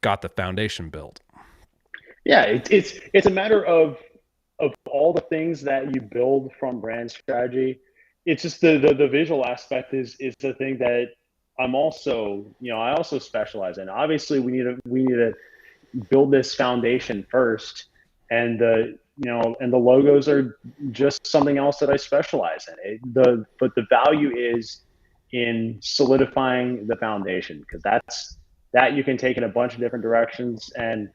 got the foundation built. Yeah, it's a matter of all the things that you build from brand strategy. It's just the visual aspect is the thing that I also specialize in. Obviously, we need to build this foundation first, and the logos are just something else that I specialize in. But the value is in solidifying the foundation, because that you can take in a bunch of different directions, and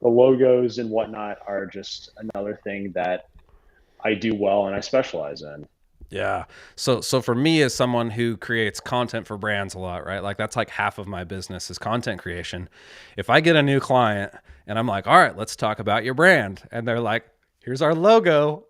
the logos and whatnot are just another thing that I do well and I specialize in. Yeah. So for me as someone who creates content for brands a lot, right? Like that's like half of my business is content creation. If I get a new client and I'm like, "All right, let's talk about your brand." And they're like, "Here's our logo."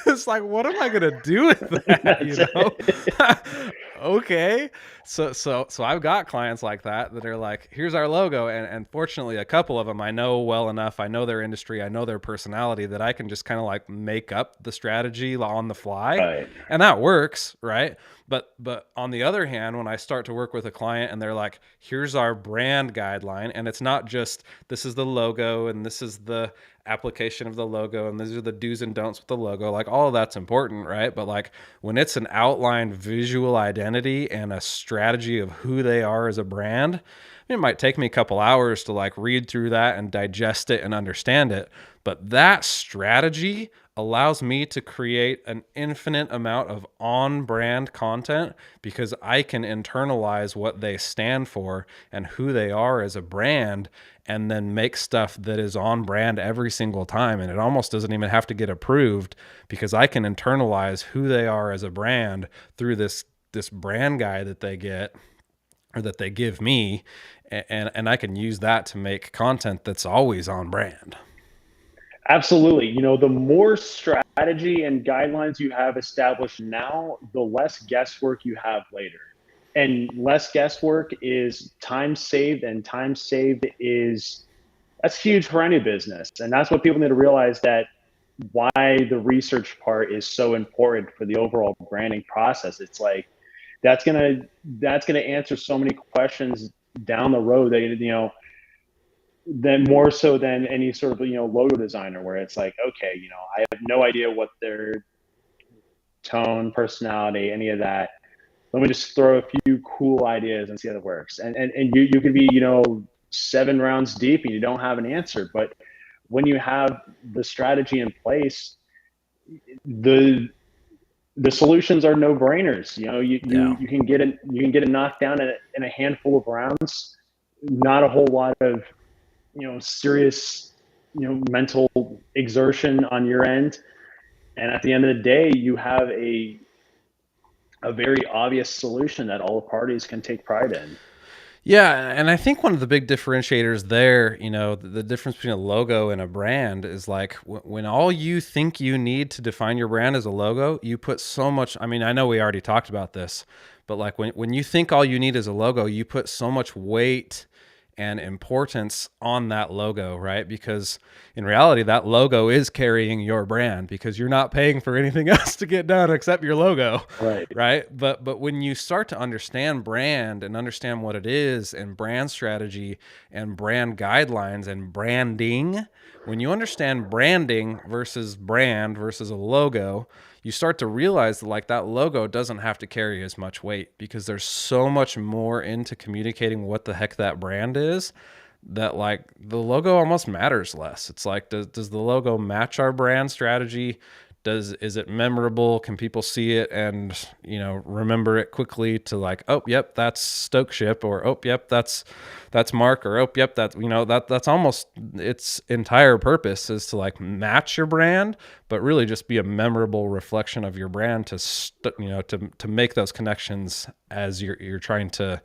It's like, what am I gonna do with that? That's it. Okay. So I've got clients like that are like, here's our logo, and fortunately, a couple of them I know well enough. I know their industry, I know their personality, that I can just kind of like make up the strategy on the fly, Right. and that works, right? But on the other hand, when I start to work with a client and they're like, here's our brand guideline, and it's not just this is the logo and this is the application of the logo and these are the do's and don'ts with the logo, like all of that's important, right? But like when it's an outlined visual identity and a strategy of who they are as a brand, it might take me a couple hours to like read through that and digest it and understand it, but that strategy allows me to create an infinite amount of on brand content because I can internalize what they stand for and who they are as a brand, and then make stuff that is on brand every single time. And it almost doesn't even have to get approved because I can internalize who they are as a brand through this brand guide that they get or that they give me, and I can use that to make content that's always on brand. Absolutely. The more strategy and guidelines you have established now, the less guesswork you have later. And less guesswork is time saved, and time saved is that's huge for any business. And that's what people need to realize, that why the research part is so important for the overall branding process. It's like that's gonna answer so many questions down the road that then more so than any sort of logo designer, where it's like, okay, I have no idea what their tone, personality, any of that. Let me just throw a few cool ideas and see how it works. And you could be 7 rounds deep and you don't have an answer, but when you have the strategy in place, the the solutions are no brainers. You Yeah. can get it knocked down in a handful of rounds, not a whole lot of, serious, mental exertion on your end. And at the end of the day, you have a very obvious solution that all parties can take pride in. Yeah, and I think one of the big differentiators there, the difference between a logo and a brand is like when all you think you need to define your brand as a logo, you put so much. I mean, I know we already talked about this, but like when you think all you need is a logo, you put so much weight and importance on that logo, right? Because in reality, that logo is carrying your brand because you're not paying for anything else to get done except your logo, Right. right? But when you start to understand brand and understand what it is and brand strategy and brand guidelines and branding, when you understand branding versus brand versus a logo, you start to realize that like that logo doesn't have to carry as much weight because there's so much more into communicating what the heck that brand is that like the logo almost matters less. It's like, does the logo match our brand strategy? Is it memorable? Can people see it and remember it quickly to like, oh yep, that's Stoke Ship, or oh yep, that's Mark, or oh yep, that's almost its entire purpose is to like match your brand, but really just be a memorable reflection of your brand to make those connections as you're trying to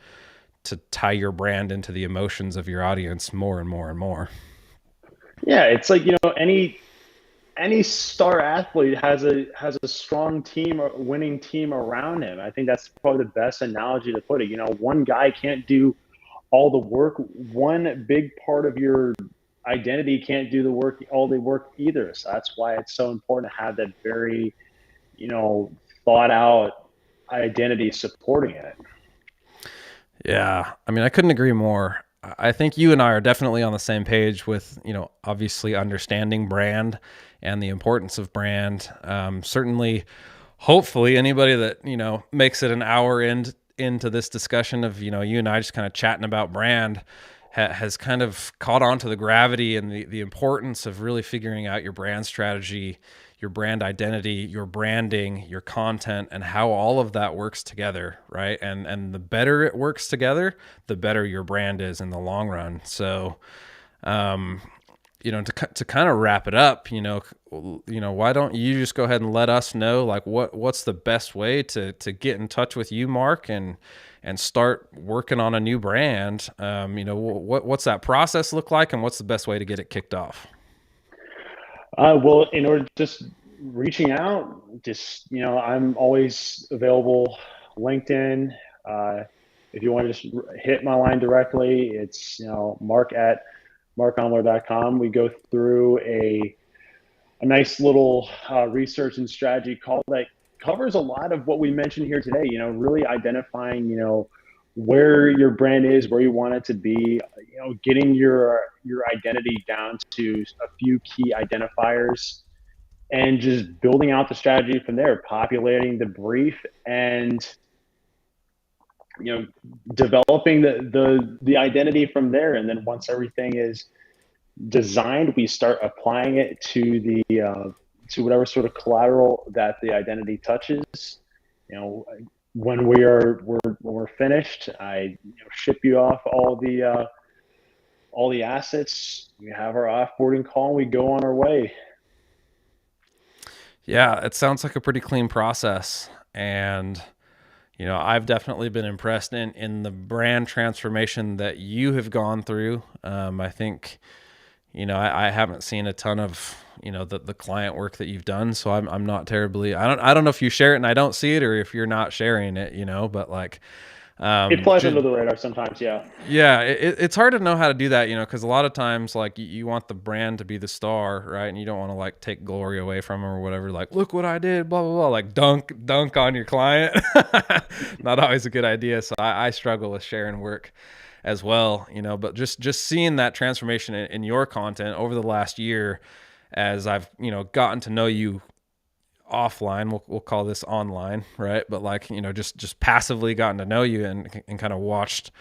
tie your brand into the emotions of your audience more and more and more. Yeah, it's like, any star athlete has a strong team or winning team around him. I think that's probably the best analogy to put it. One guy can't do all the work. One big part of your identity can't do all the work either. So that's why it's so important to have that very, thought out identity supporting it. Yeah. I mean, I couldn't agree more. I think you and I are definitely on the same page with, obviously understanding brand and the importance of brand. Certainly, hopefully, anybody that, makes it an hour into this discussion of, you and I just kind of chatting about brand has kind of caught on to the gravity and the importance of really figuring out your brand strategy, your brand identity, your branding, your content, and how all of that works together, right? And the better it works together, the better your brand is in the long run. So, to kind of wrap it up, why don't you just go ahead and let us know like what's the best way to get in touch with you, Mark, and start working on a new brand? What's that process look like, and what's the best way to get it kicked off? Well, in order just reaching out, just I'm always available. LinkedIn. Uh, if you want to just hit my line directly, it's Mark at markomler.com. We go through a nice little research and strategy call that covers a lot of what we mentioned here today. Really identifying where your brand is, where you want it to be. Getting your identity down to a few key identifiers, and just building out the strategy from there. Populating the brief, and developing the identity from there. And then once everything is designed, we start applying it to the to whatever sort of collateral that the identity touches. When we're finished, I ship you off all the assets. We have our offboarding call, and we go on our way. Yeah, it sounds like a pretty clean process. And, I've definitely been impressed in the brand transformation that you have gone through. I think, I haven't seen a ton of, the client work that you've done. So I'm not terribly, I don't know if you share it and I don't see it, or if you're not sharing it, but like, It flies under the radar sometimes, yeah. yeah, it's hard to know how to do that, because a lot of times, like, you want the brand to be the star, right? And you don't want to like take glory away from them or whatever. Like, look what I did, blah blah blah. Like, dunk on your client. Not always a good idea. So I struggle with sharing work as well, But just seeing that transformation in your content over the last year, as I've gotten to know you offline, we'll call this online, right? But like, just passively gotten to know you and kind of watched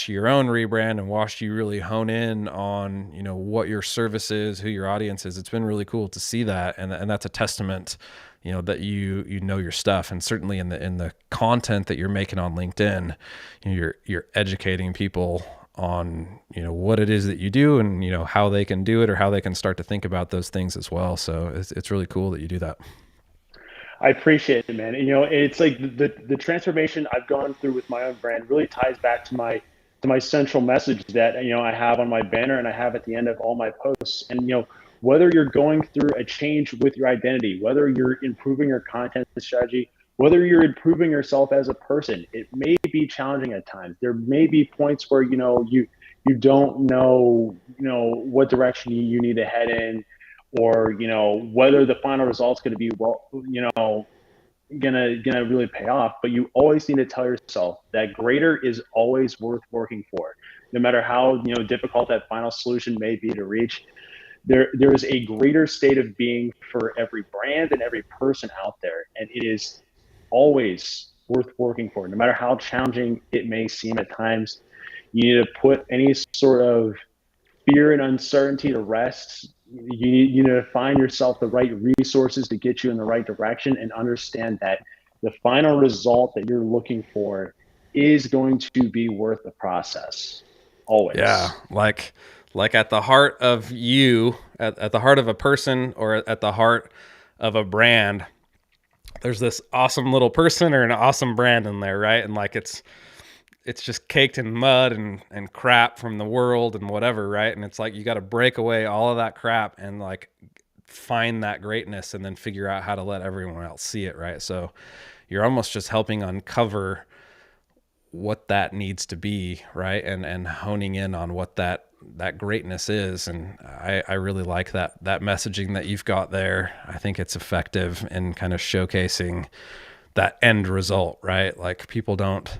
your own rebrand and watched you really hone in on, what your service is, who your audience is. It's been really cool to see that. And that's a testament, that you know your stuff. And certainly in the content that you're making on LinkedIn, you're educating people on, what it is that you do and, how they can do it or how they can start to think about those things as well. So it's really cool that you do that. I appreciate it, man. And, it's like the transformation I've gone through with my own brand really ties back to my central message that I have on my banner and I have at the end of all my posts. And whether you're going through a change with your identity, whether you're improving your content strategy, whether you're improving yourself as a person, it may be challenging at times. There may be points where you don't know what direction you need to head in, or whether the final result's going to be gonna really pay off. But you always need to tell yourself that greater is always worth working for, no matter how difficult that final solution may be to reach. There is a greater state of being for every brand and every person out there, and it is always worth working for, no matter how challenging it may seem at times. You need to put any sort of fear and uncertainty to rest. You need to find yourself the right resources to get you in the right direction, and understand that the final result that you're looking for is going to be worth the process. Yeah. Always. Like at the heart of you, at the heart of a person or at the heart of a brand, there's this awesome little person or an awesome brand in there, right? And like it's just caked in mud and crap from the world and whatever, right? And it's like you got to break away all of that crap and like find that greatness and then figure out how to let everyone else see it, right? So you're almost just helping uncover what that needs to be, right? And honing in on what that greatness is. And I really like that messaging that you've got there. I think it's effective in kind of showcasing that end result, right? Like people don't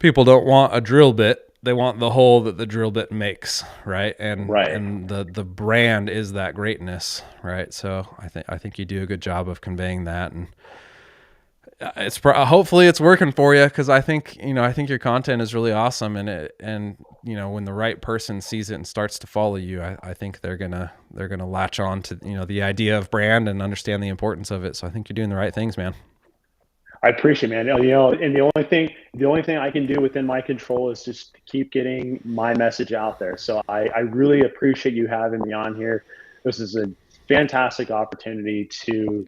want a drill bit. They want the hole that the drill bit makes, right? Right. And the brand is that greatness, right? So I think you do a good job of conveying that, and it's hopefully it's working for you, because I think your content is really awesome, and when the right person sees it and starts to follow you, I think they're gonna latch on to the idea of brand and understand the importance of it. So I think you're doing the right things, man. I appreciate it, man. And the only thing I can do within my control is just to keep getting my message out there. So I really appreciate you having me on here. This is a fantastic opportunity to,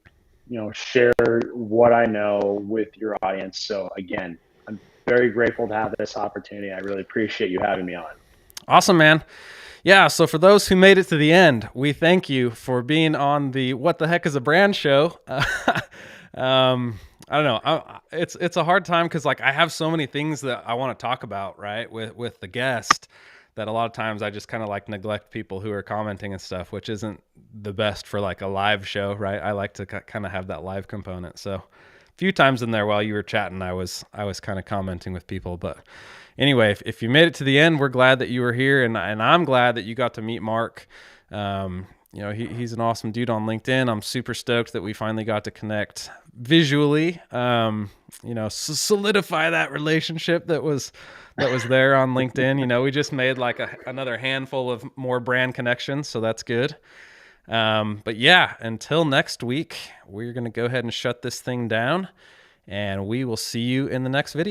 share what I know with your audience. So again, I'm very grateful to have this opportunity. I really appreciate you having me on. Awesome, man. Yeah, so for those who made it to the end, we thank you for being on the What the Heck is a Brand show. I don't know. It's a hard time because like I have so many things that I want to talk about, right, with the guest, that a lot of times I just kind of like neglect people who are commenting and stuff, which isn't the best for like a live show, right? I like to kind of have that live component. So a few times in there while you were chatting, I was kind of commenting with people. But anyway, if you made it to the end, we're glad that you were here, and I'm glad that you got to meet Mark. He's an awesome dude on LinkedIn. I'm super stoked that we finally got to connect visually, solidify that relationship that was there on LinkedIn. We just made like another handful of more brand connections, so that's good. But yeah, until next week, we're going to go ahead and shut this thing down, and we will see you in the next video.